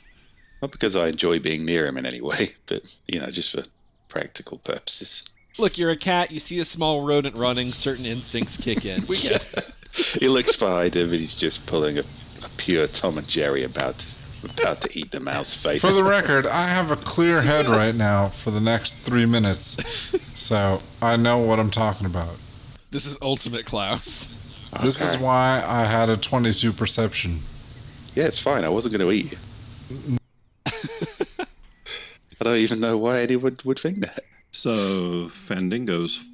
Not because I enjoy being near him in any way, but, just for practical purposes. Look, you're a cat. You see a small rodent running. Certain instincts kick in. We get it. He looks behind him and he's just pulling a pure Tom and Jerry about to eat the mouse face. For the record, I have a clear head right now for the next 3 minutes, so I know what I'm talking about. This is ultimate Klaus. This is why I had a 22 perception. Yeah, it's fine. I wasn't going to eat you. I don't even know why anyone would think that. So Fandingo's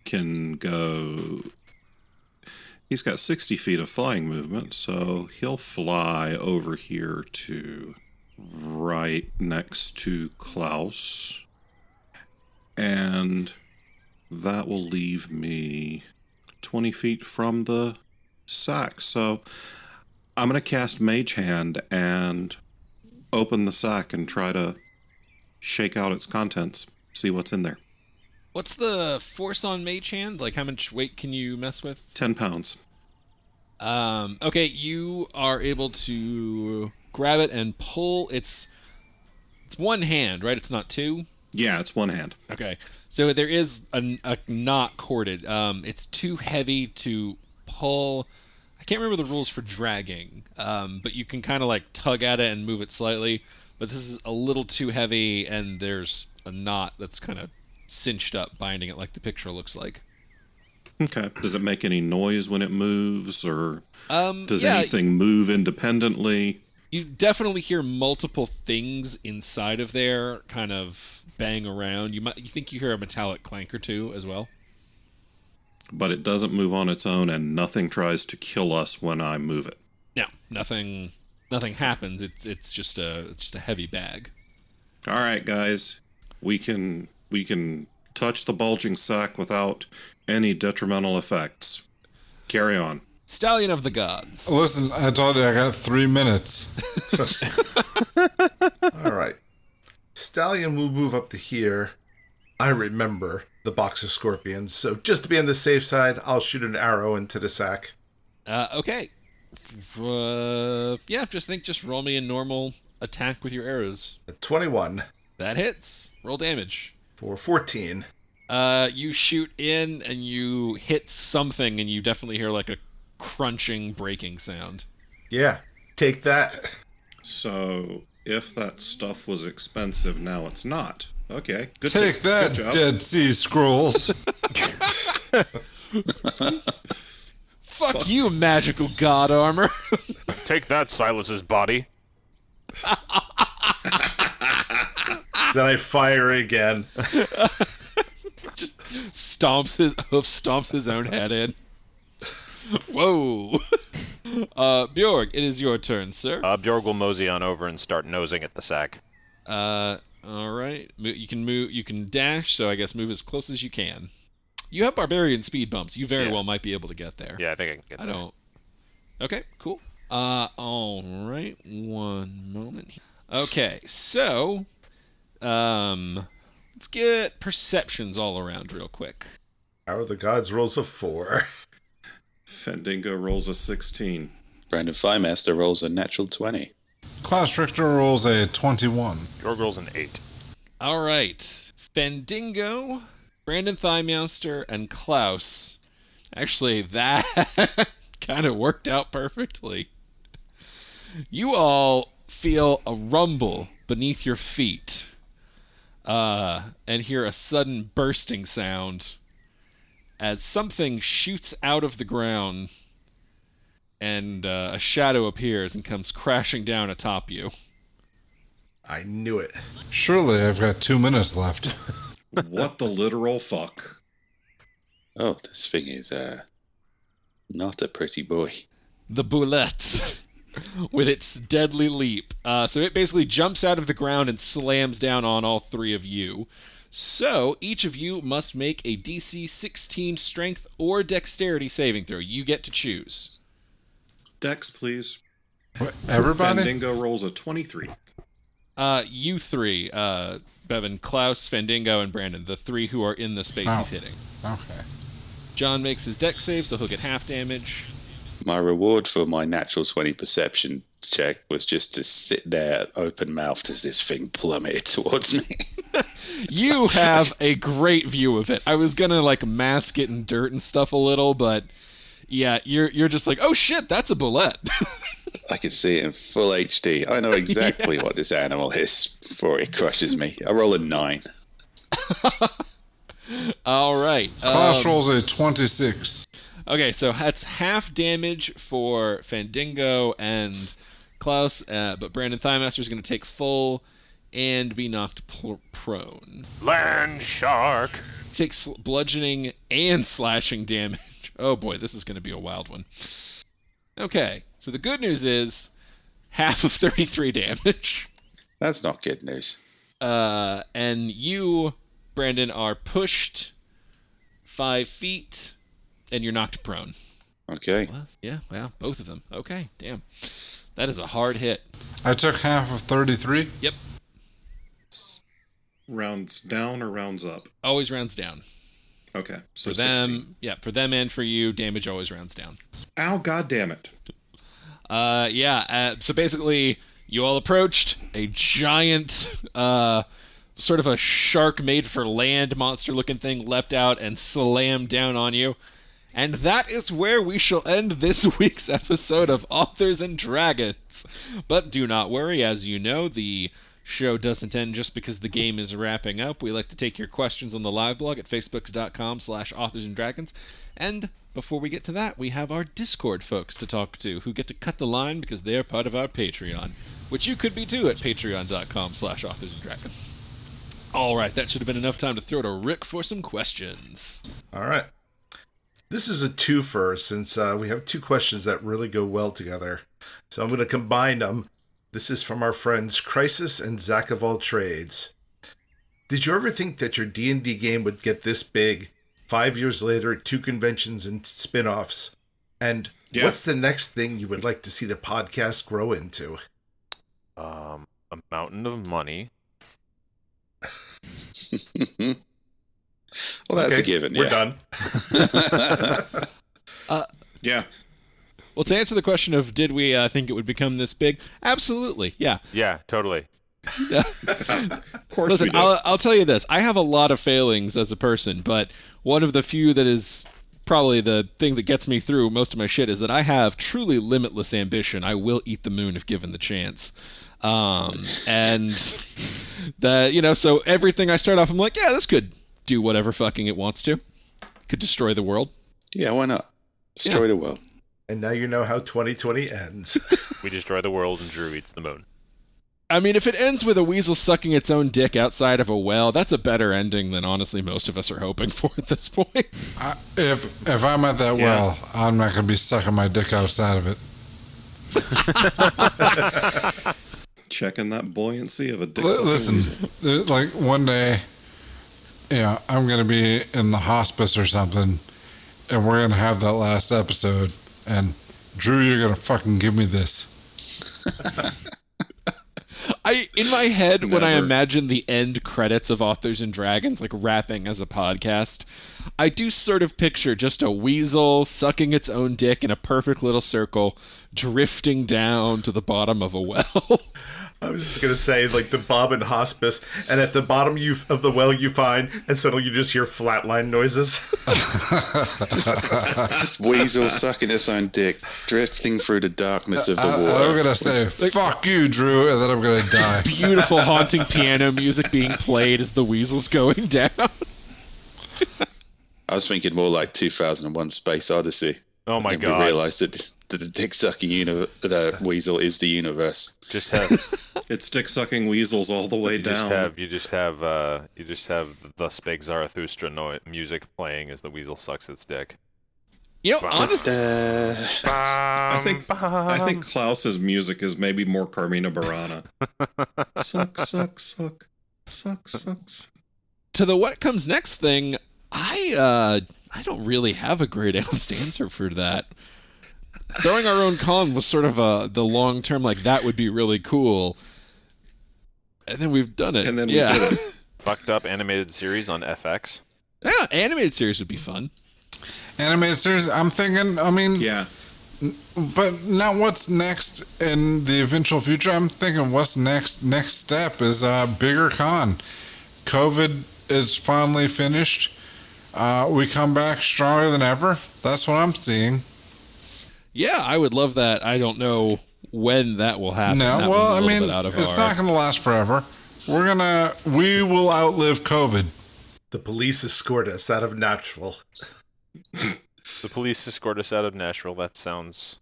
can go... He's got 60 feet of flying movement, so he'll fly over here to right next to Klaus. And that will leave me 20 feet from the sack. So I'm going to cast Mage Hand and open the sack and try to shake out its contents, see what's in there. What's the force on Mage Hand? Like, how much weight can you mess with? 10 pounds. Okay, you are able to grab it and pull. It's one hand, right? It's not two? Yeah, it's one hand. Okay, so there is a knot corded. It's too heavy to pull. I can't remember the rules for dragging, but you can kind of like tug at it and move it slightly. But this is a little too heavy, and there's a knot that's kind of cinched up, binding it like the picture looks like. Okay. Does it make any noise when it moves, or does yeah, anything move independently? You definitely hear multiple things inside of there kind of bang around. You think you hear a metallic clank or two as well. But it doesn't move on its own, and nothing tries to kill us when I move it. No, nothing happens. It's just a heavy bag. All right, guys, we can touch the bulging sack without any detrimental effects. Carry on. Stallion of the Gods. Listen, I told you I got 3 minutes. All right. Stallion will move up to here. I remember the box of scorpions, so just to be on the safe side, I'll shoot an arrow into the sack. Okay. Yeah, just roll me a normal attack with your arrows. A 21. That hits. Roll damage. For 14. You shoot in and you hit something, and you definitely hear like a crunching, breaking sound. Yeah, take that. So, if that stuff was expensive, now it's not. Okay, good. Take that, good job. Dead Sea Scrolls. Fuck you, magical god armor. Take that, Silas's body. Then I fire again. Just stomps his own head in. Whoa. Bjorg, it is your turn, sir. Bjorg will mosey on over and start nosing at the sack. All right. You can dash, so I guess move as close as you can. You have barbarian speed bumps. You very well might be able to get there. Yeah, I think I can get there. I don't. Okay, cool. All right. One moment. Okay, so let's get perceptions all around real quick. Power of the Gods rolls a 4. Fandingo rolls a 16. Brandon Firemaster rolls a natural 20. Klaus Richter rolls a 21. Bjorg rolls an 8. All right. Fandingo, Brandon Thighmaster, and Klaus. Actually, that kind of worked out perfectly. You all feel a rumble beneath your feet and hear a sudden bursting sound as something shoots out of the ground and a shadow appears and comes crashing down atop you. I knew it. Surely I've got 2 minutes left. What the literal fuck? Oh, this thing is not a pretty boy. The boulette with its deadly leap. So it basically jumps out of the ground and slams down on all three of you. So each of you must make a DC 16 strength or dexterity saving throw. You get to choose. Dex, please. What, everybody? Fandingo rolls a 23. You three, Bevan, Klaus, Fandingo, and Brandon, the three who are in the space he's hitting. Okay. John makes his dex save, so he'll get half damage. My reward for my natural 20 perception check was just to sit there open-mouthed as this thing plummeted towards me. You have a great view of it. I was gonna mask it in dirt and stuff a little, but yeah, you're just like, oh shit, that's a bullet. I can see it in full HD. I know exactly what this animal is before it crushes me. I roll a 9. All right. Klaus rolls a 26. Okay, so that's half damage for Fandingo and Klaus, but Brandon Thighmaster is going to take full and be knocked prone. Land shark. Takes bludgeoning and slashing damage. Oh boy, this is going to be a wild one. Okay, so the good news is half of 33 damage. That's not good news. And you, Brandon, are pushed 5 feet, and you're knocked prone. Okay. Well, yeah, well, both of them. Okay, damn. That is a hard hit. I took half of 33. Yep, Rounds down or rounds up? always rounds down. Okay, so For 16. them, yeah, for them and for you, damage always rounds down. Ow, god damn it. So basically, you all approached a giant, sort of a shark made for land monster looking thing leapt out and slammed down on you. And that is where we shall end this week's episode of Authors and Dragons. But do not worry, as you know, the show doesn't end just because the game is wrapping up. We like to take your questions on the live blog at facebook.com/authorsanddragons. And before we get to that, we have our Discord folks to talk to who get to cut the line because they're part of our Patreon, which you could be too at patreon.com/authorsanddragons. All right, that should have been enough time to throw to Rick for some questions. All right. This is a twofer since we have 2 questions that really go well together. So I'm going to combine them. This is from our friends Crisis and Zach of All Trades. Did you ever think that your D&D game would get this big 5 years later, 2 conventions and spin-offs? And what's the next thing you would like to see the podcast grow into? A mountain of money. Well, that's a given. We're done. Yeah. Well, to answer the question of did we think it would become this big, absolutely, yeah. Yeah, totally. Of course Listen, we do. I'll tell you this. I have a lot of failings as a person, but one of the few that is probably the thing that gets me through most of my shit is that I have truly limitless ambition. I will eat the moon if given the chance. And that, so everything I start off, I'm like, yeah, this could do whatever fucking it wants to. Could destroy the world. Yeah, why not? Destroy the world. And now you know how 2020 ends. We destroy the world and Drew eats the moon. I mean, if it ends with a weasel sucking its own dick outside of a well, that's a better ending than honestly most of us are hoping for at this point. If I'm at that well, I'm not going to be sucking my dick outside of it. Checking that buoyancy of a dick. Listen, like one day, I'm going to be in the hospice or something, and we're going to have that last episode, and Drew, you're going to fucking give me this. In my head, when I Never. imagine the end credits of Authors and Dragons, like wrapping as a podcast, I do sort of picture just a weasel sucking its own dick in a perfect little circle, drifting down to the bottom of a well. I was just going to say, like, the Bob and Hospice, and at the bottom of the well you find, and suddenly you just hear flatline noises. Just weasel sucking its own dick, drifting through the darkness of the water. I'm going to say, fuck you, Drew, and then I'm going to die. Beautiful haunting piano music being played as the weasel's going down. I was thinking more like 2001 Space Odyssey. Oh my And god. we realised that the dick-sucking the weasel is the universe. Just have It's dick sucking weasels all the way down. you just have the Spake Zarathustra music playing as the weasel sucks its dick. Honestly, I think Klaus's music is maybe more Carmina Burana. Suck, suck, suck, suck, sucks. to the what comes next thing, I don't really have a great honest answer for that. Throwing our own con was sort of the long term, like that would be really cool. And then we've done it. And then we did it. Fucked up animated series on FX. Yeah, animated series would be fun. Animated series, I'm thinking, Yeah. but not what's next in the eventual future. I'm thinking what's next. Next step is a bigger con. COVID is finally finished. We come back stronger than ever. That's what I'm seeing. Yeah, I would love that. I don't know when that will happen. No, That well, one's a I little mean, bit out of it's our- not going to last forever. We will outlive COVID. The police escort us out of Nashville. The police escort us out of Nashville. That sounds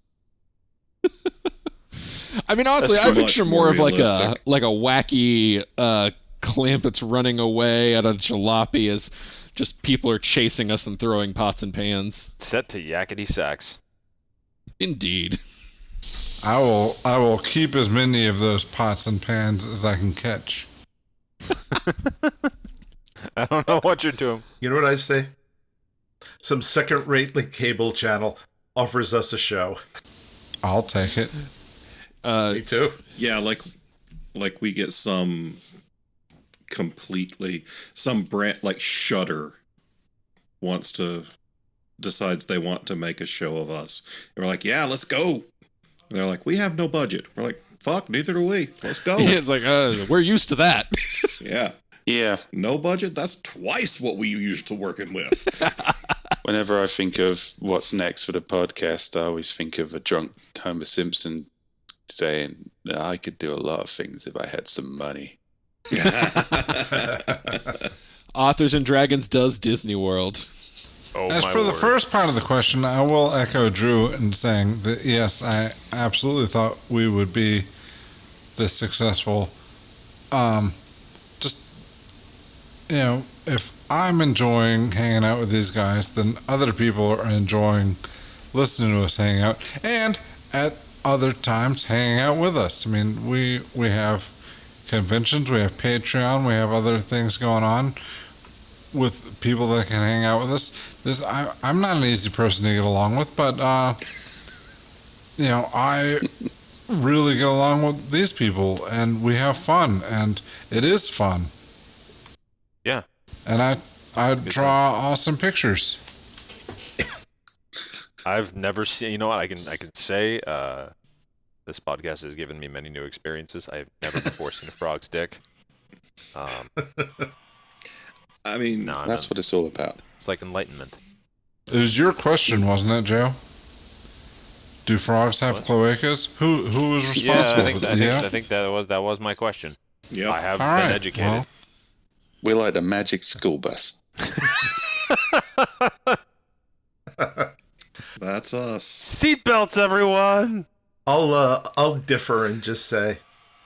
I mean, honestly, I much picture more more of like a realistic. wacky clamp that's running away at a jalopy as just people are chasing us and throwing pots and pans. Set to yakety sax. Indeed. I will keep as many of those pots and pans as I can catch. I don't know what you're doing. You know what I say? Some second-rate cable channel offers us a show. I'll take it. Me too. Yeah, like we get some brand like Shudder decides they want to make a show of us. And we're like, yeah, let's go. And they're like, we have no budget. We're like, fuck, neither do we. Let's go. It's like, we're used to that. Yeah. Yeah. No budget? That's twice what we used to working with. Whenever I think of what's next for the podcast, I always think of a drunk Homer Simpson saying, I could do a lot of things if I had some money. Authors and Dragons does Disney World. Oh, As my for the word. first part of the question, I will echo Drew in saying that yes, I absolutely thought we would be this successful. If I'm enjoying hanging out with these guys, then other people are enjoying listening to us hang out, and at other times hanging out with us. I mean, we have conventions, we have Patreon, we have other things going on with people that can hang out with us. I'm not an easy person to get along with, but I really get along with these people, and we have fun, and it is fun. Yeah. And I draw awesome pictures. I've never seen. You know what? I can say this podcast has given me many new experiences. I've never before seen a frog's dick. I mean, No, That's what it's all about. it's like enlightenment. It was your question, wasn't it, Joe? Do frogs have What? cloacas? Who was Yeah, responsible I think, for I, that? think, I think that was my question. yeah, I have All right, been educated. well. We're like the magic school bus. that's us. Seatbelts, everyone. I'll differ and just say,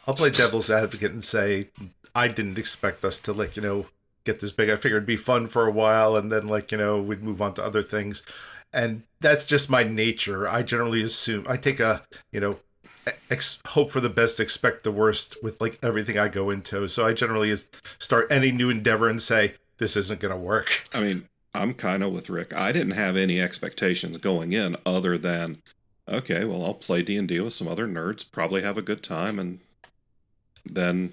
I'll play devil's advocate and say I didn't expect us to get this big. I figured it'd be fun for a while and then we'd move on to other things, and that's just my nature. I generally assume I take a hope for the best, expect the worst with everything I go into. So I generally start any new endeavor and say this isn't going to work. I mean, I'm kind of with Rick. I didn't have any expectations going in other than, okay, well, I'll play D&D with some other nerds, probably have a good time, and then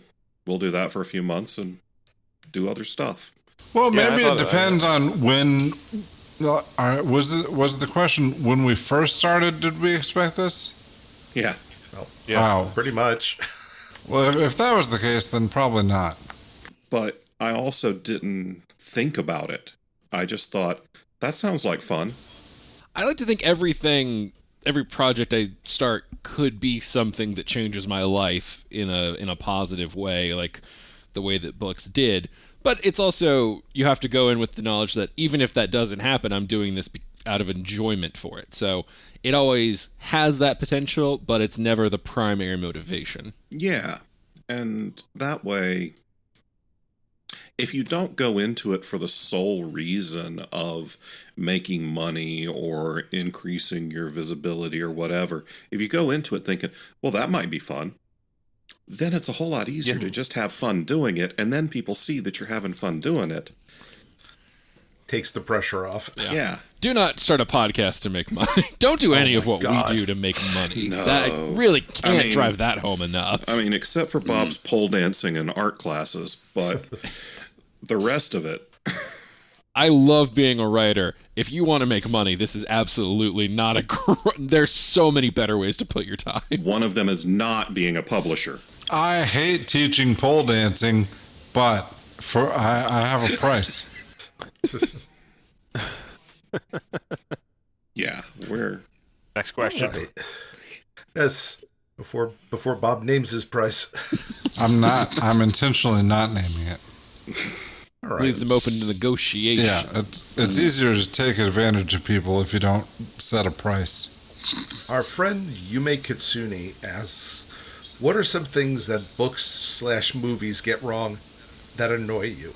we'll do that for a few months and do other stuff. Well, Yeah, I maybe thought it depends on when. Was the question when we first started? Did we expect this? Yeah. Yeah. Wow. Pretty much. Well, if that was the case, then probably not. But I also didn't think about it. I just thought, that sounds like fun. I like to think every project I start could be something that changes my life in a positive way, like the way that books did. But it's also, you have to go in with the knowledge that even if that doesn't happen, I'm doing this out of enjoyment for it. So it always has that potential, but it's never the primary motivation. Yeah. And that way, if you don't go into it for the sole reason of making money or increasing your visibility or whatever, if you go into it thinking, well, that might be fun, then it's a whole lot easier to just have fun doing it, and then people see that you're having fun doing it. Takes the pressure off. Yeah. Do not start a podcast to make money. Don't do any of what God. we do to make money. No. That really can't mean- drive that home enough. I mean, except for Bob's pole dancing and art classes, but the rest of it, I love being a writer. If you want to make money, this is absolutely not there's so many better ways to put your time. one of them is not being a publisher. I hate teaching pole dancing, but I have a price. Yeah, we're... Next question. Right. Yes. Before Bob names his price. I'm intentionally not naming it. All right. Leaves them open to negotiation. Yeah, it's easier to take advantage of people if you don't set a price. Our friend Yume Kitsune asks, what are some things that books/movies get wrong that annoy you?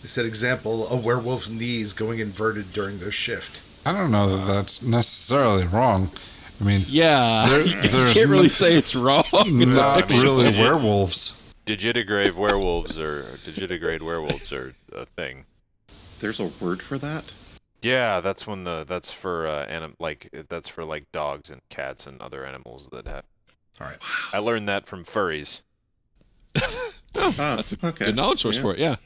They said, example, a werewolf's knees going inverted during their shift. I don't know that that's necessarily wrong. I mean, Yeah, you can't really say it's wrong. Not really werewolves. Digitigrade werewolves are a thing. There's a word for that? Yeah, that's for like dogs and cats and other animals that have. All right. I learned that from furries. That's a good knowledge source for it, yeah.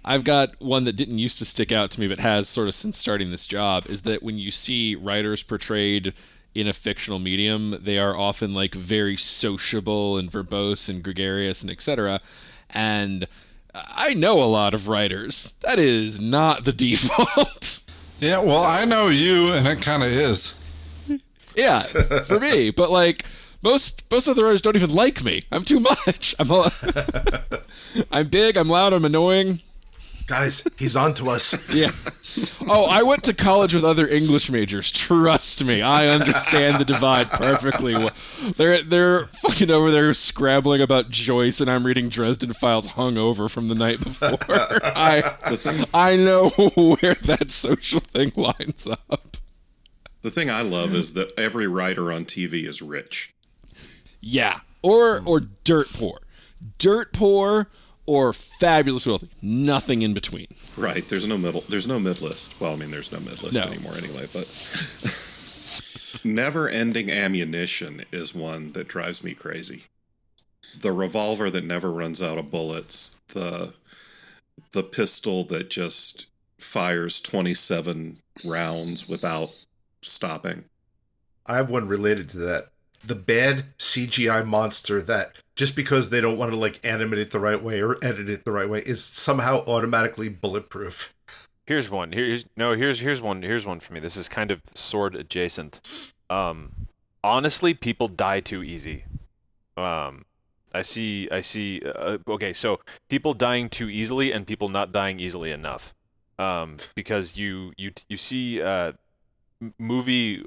I've got one that didn't used to stick out to me, but has sort of since starting this job, is that when you see writers portrayed in a fictional medium, they are often like very sociable and verbose and gregarious and etc. And I know a lot of writers. That is not the default. Yeah, well, I know you, and it kind of is. Yeah, for me. But like most other writers don't even like me. I'm too much. I'm big. I'm loud. I'm annoying. Guys, he's on to us. Yeah. Oh, I went to college with other English majors. Trust me, I understand the divide perfectly well. They're fucking over there scrabbling about Joyce, and I'm reading Dresden Files hungover from the night before. I know where that social thing lines up. The thing I love is that every writer on TV is rich. Yeah, or dirt poor. Dirt poor or fabulous wealthy. Nothing in between. Right. There's no middle. There's no mid list. Well, I mean, there's no mid list anymore anyway. But never-ending ammunition is one that drives me crazy. The revolver that never runs out of bullets. The pistol that just fires 27 rounds without stopping. I have one related to that. The bad CGI monster that, just because they don't want to like animate it the right way or edit it the right way, is somehow automatically bulletproof. Here's one. Here's one for me. This is kind of sword adjacent. Honestly, people die too easy. I see. Okay, so people dying too easily and people not dying easily enough. Because you see movie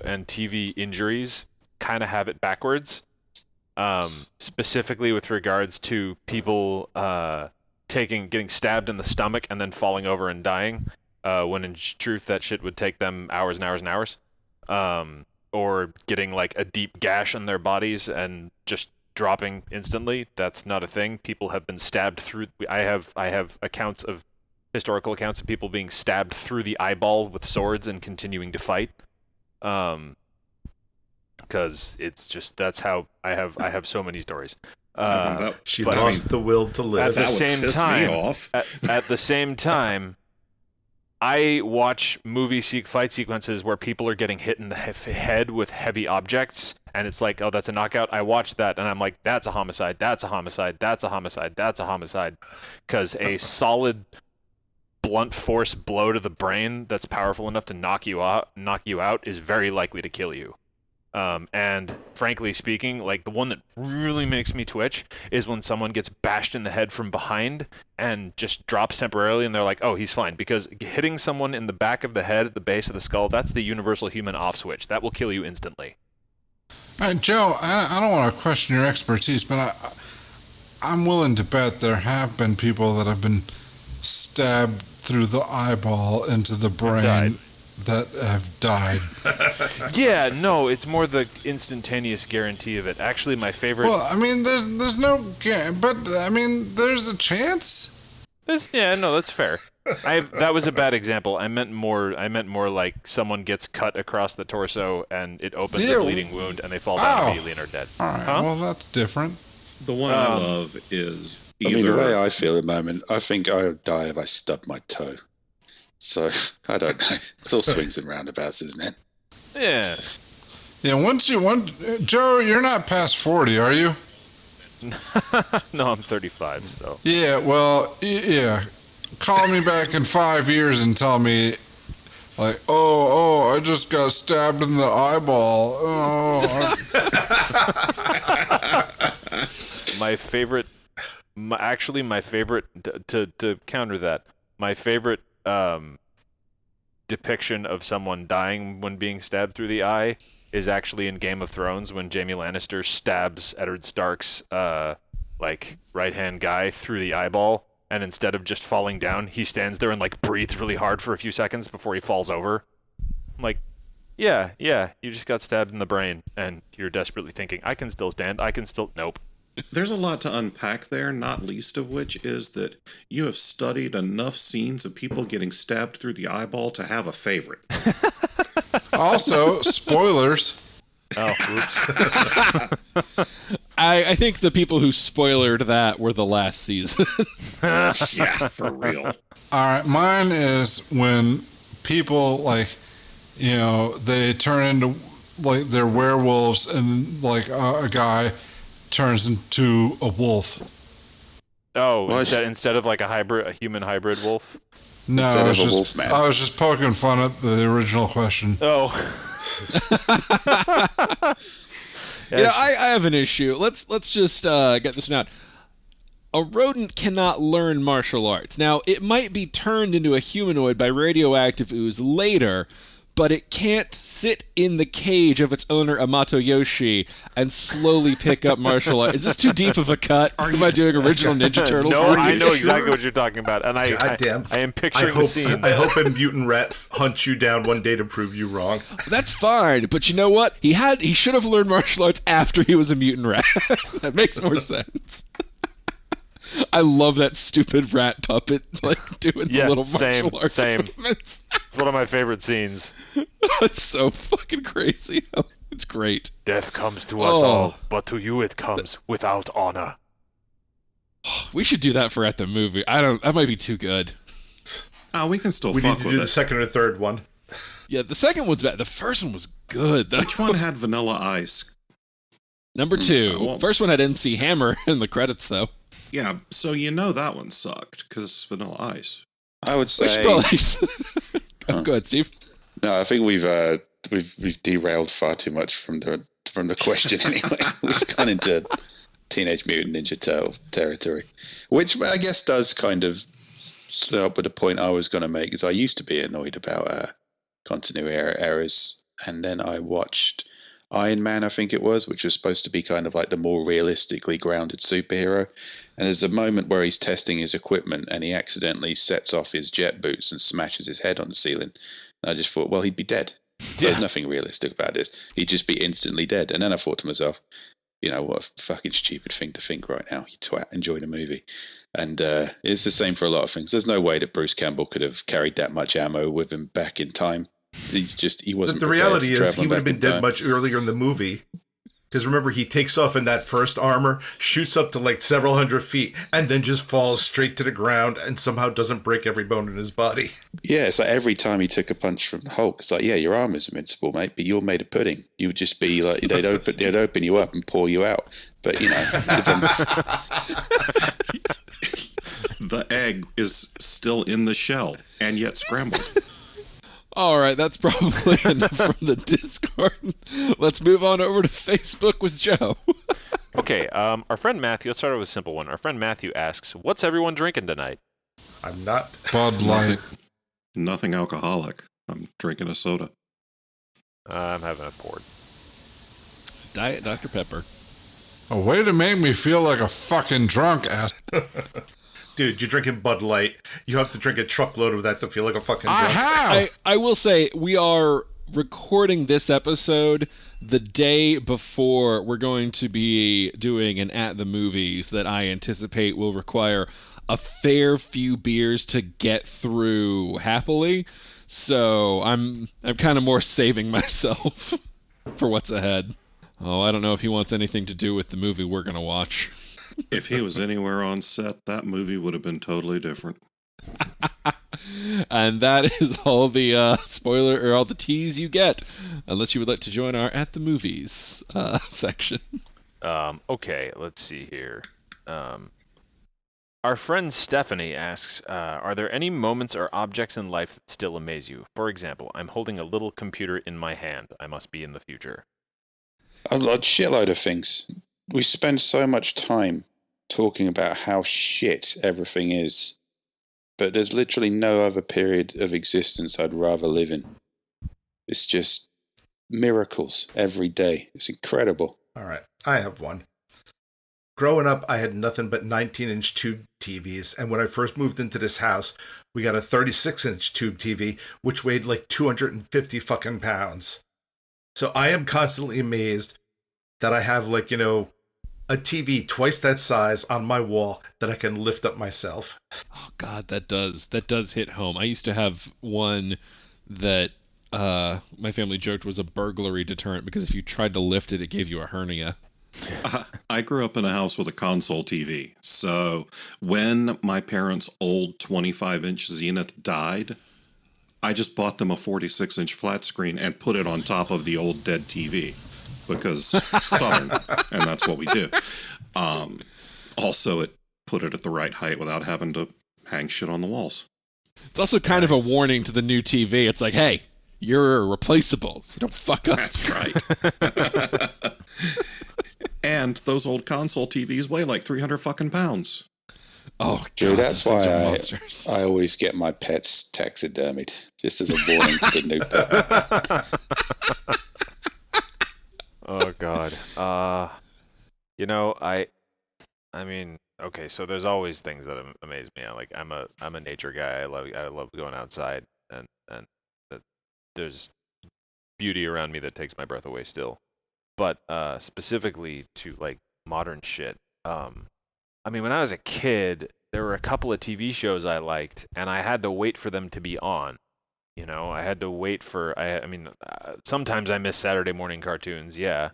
and TV injuries kind of have it backwards, specifically with regards to people getting stabbed in the stomach and then falling over and dying, when in truth that shit would take them hours and hours and hours, or getting like a deep gash in their bodies and just dropping instantly. That's not a thing. People have been stabbed through. I have historical accounts of people being stabbed through the eyeball with swords and continuing to fight. Because it's just, that's how I have so many stories. She lost the will to live. At the same time, I watch fight sequences where people are getting hit in the head with heavy objects, and it's like, oh, that's a knockout. I watch that, and I'm like, that's a homicide. That's a homicide. That's a homicide. That's a homicide. Because a solid blunt force blow to the brain that's powerful enough to knock you out is very likely to kill you. And frankly speaking, like the one that really makes me twitch is when someone gets bashed in the head from behind and just drops temporarily and they're like, oh, he's fine. Because hitting someone in the back of the head at the base of the skull, that's the universal human off switch. That will kill you instantly. All right, Joe, I don't want to question your expertise, but I'm willing to bet there have been people that have been stabbed through the eyeball into the brain that have died. Yeah, no, it's more the instantaneous guarantee of it. Actually, my favorite... Well, I mean, there's no... But, I mean, there's a chance? Yeah, no, that's fair. That was a bad example. I meant more like someone gets cut across the torso and it opens a bleeding wound and they fall down immediately and are dead. All right, well, that's different. The one I love is either... I mean, the way I feel at the moment, I think I would die if I stubbed my toe. So, I don't know. It's all swings and roundabouts, isn't it? Yeah. Yeah, Joe, you're not past 40, are you? No, I'm 35, so. Yeah, well, yeah. Call me back in 5 years and tell me, like, oh, I just got stabbed in the eyeball. Oh. My favorite, to counter that, my favorite depiction of someone dying when being stabbed through the eye is actually in Game of Thrones when Jaime Lannister stabs Eddard Stark's right-hand guy through the eyeball, and instead of just falling down, he stands there and like breathes really hard for a few seconds before he falls over. I'm like, yeah, you just got stabbed in the brain, and you're desperately thinking, I can still stand, nope. There's a lot to unpack there, not least of which is that you have studied enough scenes of people getting stabbed through the eyeball to have a favorite. Also, spoilers. Oh, oops. I think the people who spoiled that were the last season. Yeah, for real. All right, mine is when people, they turn into, they're werewolves and, a guy turns into a wolf. Oh, instead of like a human hybrid wolf? No, I was just poking fun at the original question. Oh. I have an issue. Let's just get this out. A rodent cannot learn martial arts. Now, it might be turned into a humanoid by radioactive ooze later, but it can't sit in the cage of its owner, Amato Yoshi, and slowly pick up martial arts. Is this too deep of a cut? Am I doing original Ninja Turtles? No, I know exactly what you're talking about, and I am picturing the scene. I hope a mutant rat hunts you down one day to prove you wrong. That's fine, but you know what? He should have learned martial arts after he was a mutant rat. That makes more sense. I love that stupid rat puppet, doing the little martial arts movements. It's one of my favorite scenes. It's so fucking crazy. It's great. Death comes to us all, but to you it comes without honor. We should do that for At the Movie. That might be too good. We can still fuck with it. We need to do the second or third one. Yeah, the second one's bad. The first one was good. Which one had Vanilla Ice? Number 2. First one had MC Hammer in the credits, though. Yeah, so that one sucked, because Vanilla Ice. I would say... Go ahead, Steve. No, I think we've derailed far too much from the question anyway. We've gone into Teenage Mutant Ninja Turtle territory, which I guess does kind of start with the point I was going to make, is I used to be annoyed about continuity errors, and then I watched Iron Man, I think it was, which was supposed to be kind of like the more realistically grounded superhero. And there's a moment where he's testing his equipment and he accidentally sets off his jet boots and smashes his head on the ceiling. And I just thought, well, he'd be dead. So there's nothing realistic about this. He'd just be instantly dead. And then I thought to myself, what a fucking stupid thing to think right now. You twat, enjoy the movie. And it's the same for a lot of things. There's no way that Bruce Campbell could have carried that much ammo with him back in time. He wasn't. The reality is he would have been dead much earlier in the movie. Because remember, he takes off in that first armor, shoots up to several hundred feet, and then just falls straight to the ground and somehow doesn't break every bone in his body. Yeah, it's like every time he took a punch from the Hulk, it's like, yeah, your armor's invincible, mate, but you're made of pudding. You would just be like, they'd open you up and pour you out. But, the egg is still in the shell and yet scrambled. All right, that's probably enough from the Discord. Let's move on over to Facebook with Joe. Okay, our friend Matthew, let's start with a simple one. Our friend Matthew asks, what's everyone drinking tonight? I'm not. Bud Light. Nothing alcoholic. I'm drinking a soda. I'm having a port. Diet Dr. Pepper. A way to make me feel like a fucking drunk ass. Dude, you're drinking Bud Light. You have to drink a truckload of that to feel like a fucking drunk. I will say, we are recording this episode the day before we're going to be doing an At the Movies that I anticipate will require a fair few beers to get through happily. So I'm kind of more saving myself for what's ahead. Oh, I don't know if he wants anything to do with the movie we're going to watch. If he was anywhere on set, that movie would have been totally different. And that is all the spoiler or all the tease you get, unless you would like to join our At the Movies section. Okay, let's see here. Our friend Stephanie asks, are there any moments or objects in life that still amaze you? For example, I'm holding a little computer in my hand. I must be in the future. A shitload of things. We spend so much time talking about how shit everything is, but there's literally no other period of existence I'd rather live in. It's just miracles every day. It's incredible. All right, I have one. Growing up, I had nothing but 19-inch tube TVs, and when I first moved into this house, we got a 36-inch tube TV, which weighed like 250 fucking pounds. So I am constantly amazed that I have, like, a TV twice that size on my wall that I can lift up myself. Oh God, that does hit home. I used to have one that my family joked was a burglary deterrent because if you tried to lift it, it gave you a hernia. I grew up in a house with a console TV. So when my parents' old 25-inch Zenith died, I just bought them a 46-inch flat screen and put it on top of the old dead TV because Southern, and that's what we do. Also, it put it at the right height without having to hang shit on the walls. It's also kind of a warning to the new TV. It's like, hey, you're replaceable, so don't fuck up. That's right. And those old console TVs weigh like 300 fucking pounds. Oh, Dude, God, that's those things are why monsters. I always get my pets taxidermied, just as a warning to the new pet. Oh God. I mean, okay, so there's always things that amaze me. I'm a nature guy. I love going outside, and that there's beauty around me that takes my breath away still. But specifically to like modern shit. I mean, when I was a kid, there were a couple of TV shows I liked, and I had to wait for them to be on. I had to wait for. Sometimes I miss Saturday morning cartoons, yeah,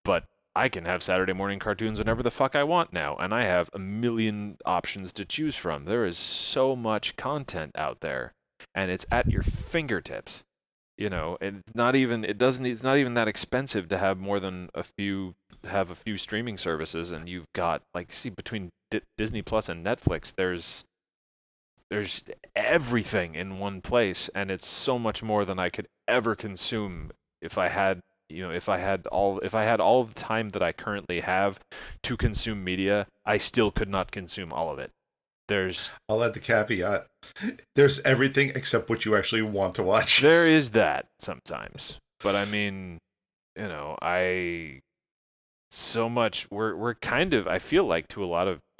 but I can have Saturday morning cartoons whenever the fuck I want now, and I have a million options to choose from. There is so much content out there, and it's at your fingertips. It's not even that expensive to have more than a few streaming services, and you've got between Disney Plus and Netflix, there's everything in one place, and it's so much more than I could ever consume if I had all of the time that I currently have to consume media. I still could not consume all of it. I'll add the caveat. There's everything except what you actually want to watch. There is that sometimes. But I mean, so much we're kind of, I feel like to a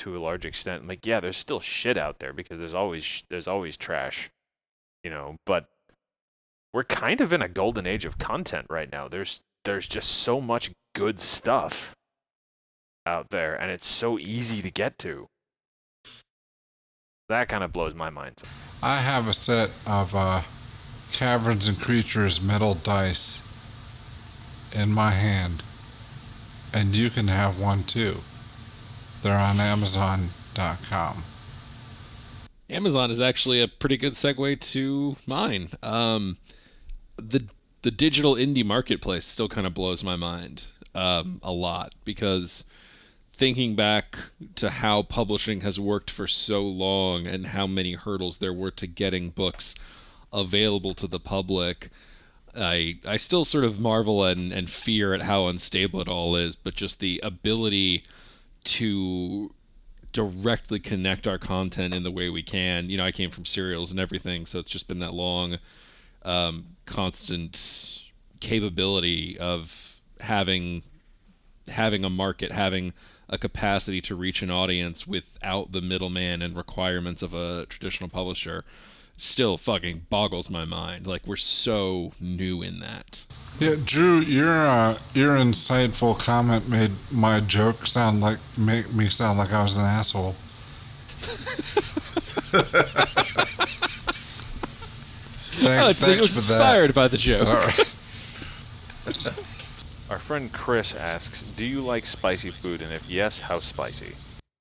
large extent, like, yeah, there's still shit out there because there's always trash, but we're kind of in a golden age of content right now. There's just so much good stuff out there, and it's so easy to get to. That kind of blows my mind. I have a set of Caverns and Creatures metal dice in my hand, and you can have one too. They're on Amazon.com. Amazon is actually a pretty good segue to mine. The digital indie marketplace still kind of blows my mind a lot, because thinking back to how publishing has worked for so long and how many hurdles there were to getting books available to the public, I still sort of marvel and fear at how unstable it all is, but just the ability to directly connect our content in the way we can. I came from serials and everything, so it's just been that long, constant capability of having a market, having a capacity to reach an audience without the middleman and requirements of a traditional publisher. Still fucking boggles my mind. Like, we're so new in that. Yeah, Drew, your insightful comment made my joke make me sound like I was an asshole. It was inspired by the joke. All right. Our friend Chris asks, do you like spicy food, and if yes, how spicy?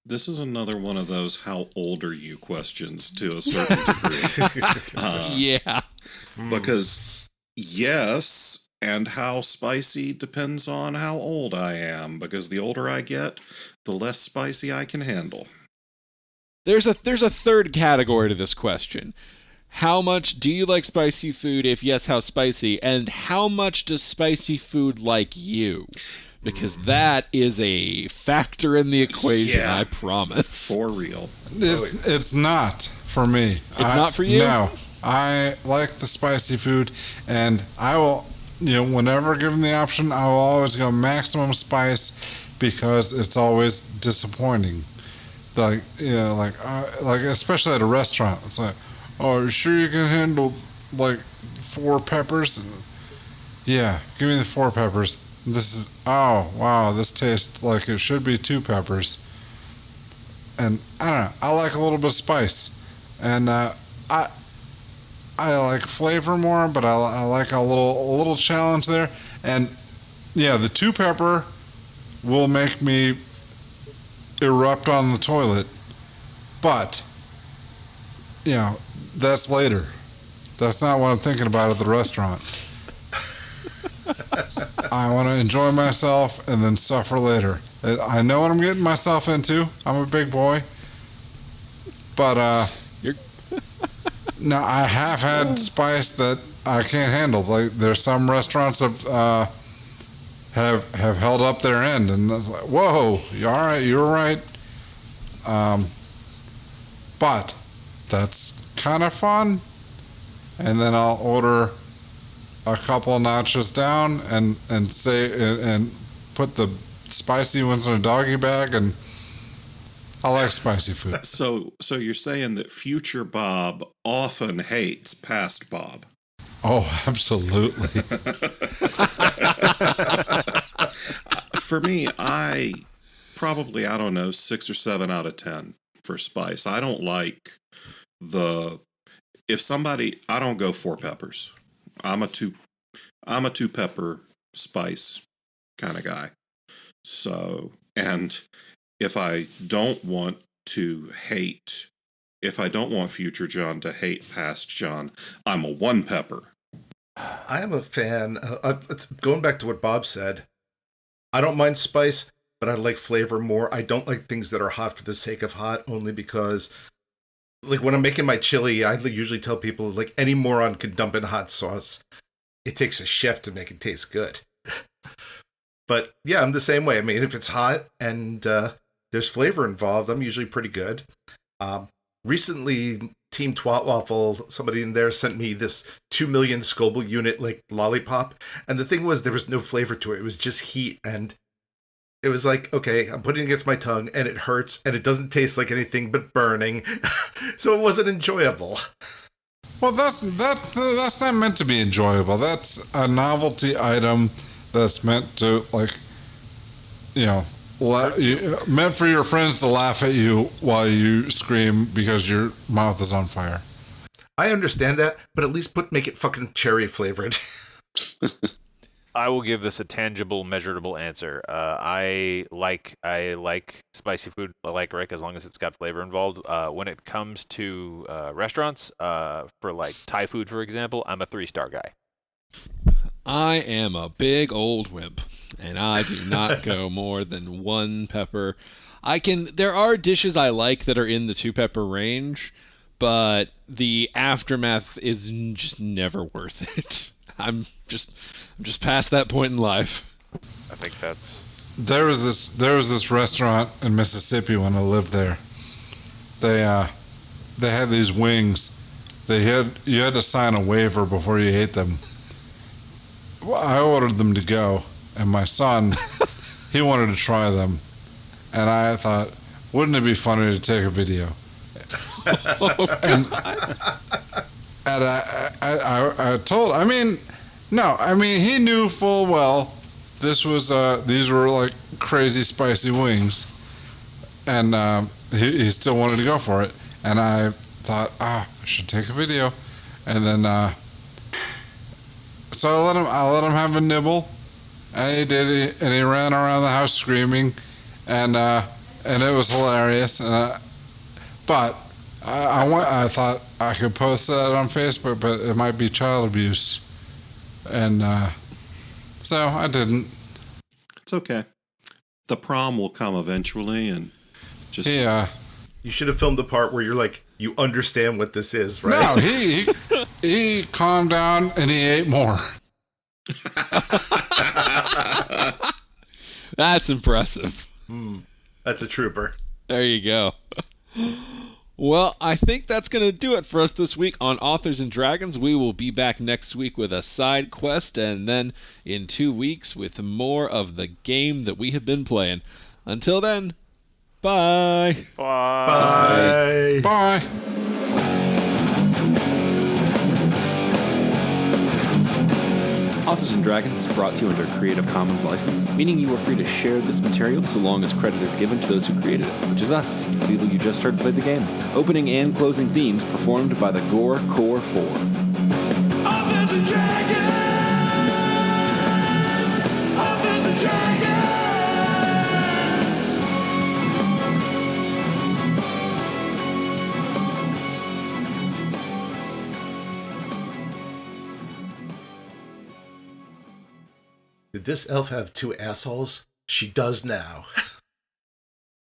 This is another one of those how old are you questions to a certain degree. Yeah. Because yes, and how spicy depends on how old I am, because the older I get, the less spicy I can handle. There's a third category to this question. How much do you like spicy food? If yes, how spicy? And how much does spicy food like you? Because that is a factor in the equation, Yeah. I promise. For real. It's not for me. It's not for you? No. I like the spicy food, and I will whenever given the option, I will always go maximum spice because it's always disappointing. Like, like especially at a restaurant, it's like, oh, are you sure you can handle like 4 peppers? Yeah, give me the 4 peppers. This is, oh wow, this tastes like it should be 2 peppers. And I don't know, I like a little bit of spice, and I like flavor more, but I like a little challenge there. And yeah, the 2 pepper will make me erupt on the toilet, but that's later. That's not what I'm thinking about at the restaurant. I want to enjoy myself and then suffer later. I know what I'm getting myself into. I'm a big boy, but no, I have had spice that I can't handle. Like, there's some restaurants that have held up their end, and it's like, whoa, all right, you're right. But that's kind of fun. And then I'll order a couple notches down and put the spicy ones in a doggy bag, and I like spicy food. So you're saying that future Bob often hates past Bob? Oh, absolutely. For me, I don't know, 6 or 7 out of 10 for spice. I don't like I don't go 4 peppers. I'm a 2 pepper spice kind of guy. So, and if I don't want future John to hate past John, I'm a 1 pepper. I am a fan. Going back to what Bob said, I don't mind spice, but I like flavor more. I don't like things that are hot for the sake of hot, only because, like, when I'm making my chili, I usually tell people, like, any moron can dump in hot sauce. It takes a chef to make it taste good. But yeah, I'm the same way. I mean, if it's hot and there's flavor involved, I'm usually pretty good. Recently, Team Twat Waffle, somebody in there sent me this 2 million Scoville unit, like, lollipop. And the thing was, there was no flavor to it. It was just heat. And it was like, okay, I'm putting it against my tongue and it hurts and it doesn't taste like anything but burning. So it wasn't enjoyable. Well, that's not meant to be enjoyable. That's a novelty item that's meant to, like, meant for your friends to laugh at you while you scream because your mouth is on fire. I understand that, but at least make it fucking cherry flavored. I will give this a tangible, measurable answer. I like spicy food, like Rick, as long as it's got flavor involved. When it comes to restaurants, for like Thai food, for example, I'm a 3-star guy. I am a big old wimp, and I do not go more than 1 pepper. There are dishes I like that are in the 2 pepper range, but the aftermath is just never worth it. I'm just past that point in life. I think there was this restaurant in Mississippi when I lived there. They had these wings. You had to sign a waiver before you ate them. Well, I ordered them to go, and my son, he wanted to try them, and I thought, wouldn't it be funny to take a video? And I told, he knew full well these were like crazy spicy wings, and he still wanted to go for it, and I thought, I should take a video, and then so I let him have a nibble, and he did, and he ran around the house screaming, and it was hilarious, but I thought I could post that on Facebook, but it might be child abuse, and so I didn't. It's okay. The prom will come eventually, and just You should have filmed the part where you're like, you understand what this is, right? No, he calmed down and he ate more. That's impressive. That's a trooper. There you go. Well, I think that's going to do it for us this week on Authors and Dragons. We will be back next week with a side quest, and then in 2 weeks with more of the game that we have been playing. Until then, bye. Bye. Bye. Bye! Authors and Dragons is brought to you under a Creative Commons license, meaning you are free to share this material so long as credit is given to those who created it, which is us, the people you just heard play the game. Opening and closing themes performed by the Gore Core 4. Authors and Dragons! Authors and Dragons! Did this elf have two assholes? She does now.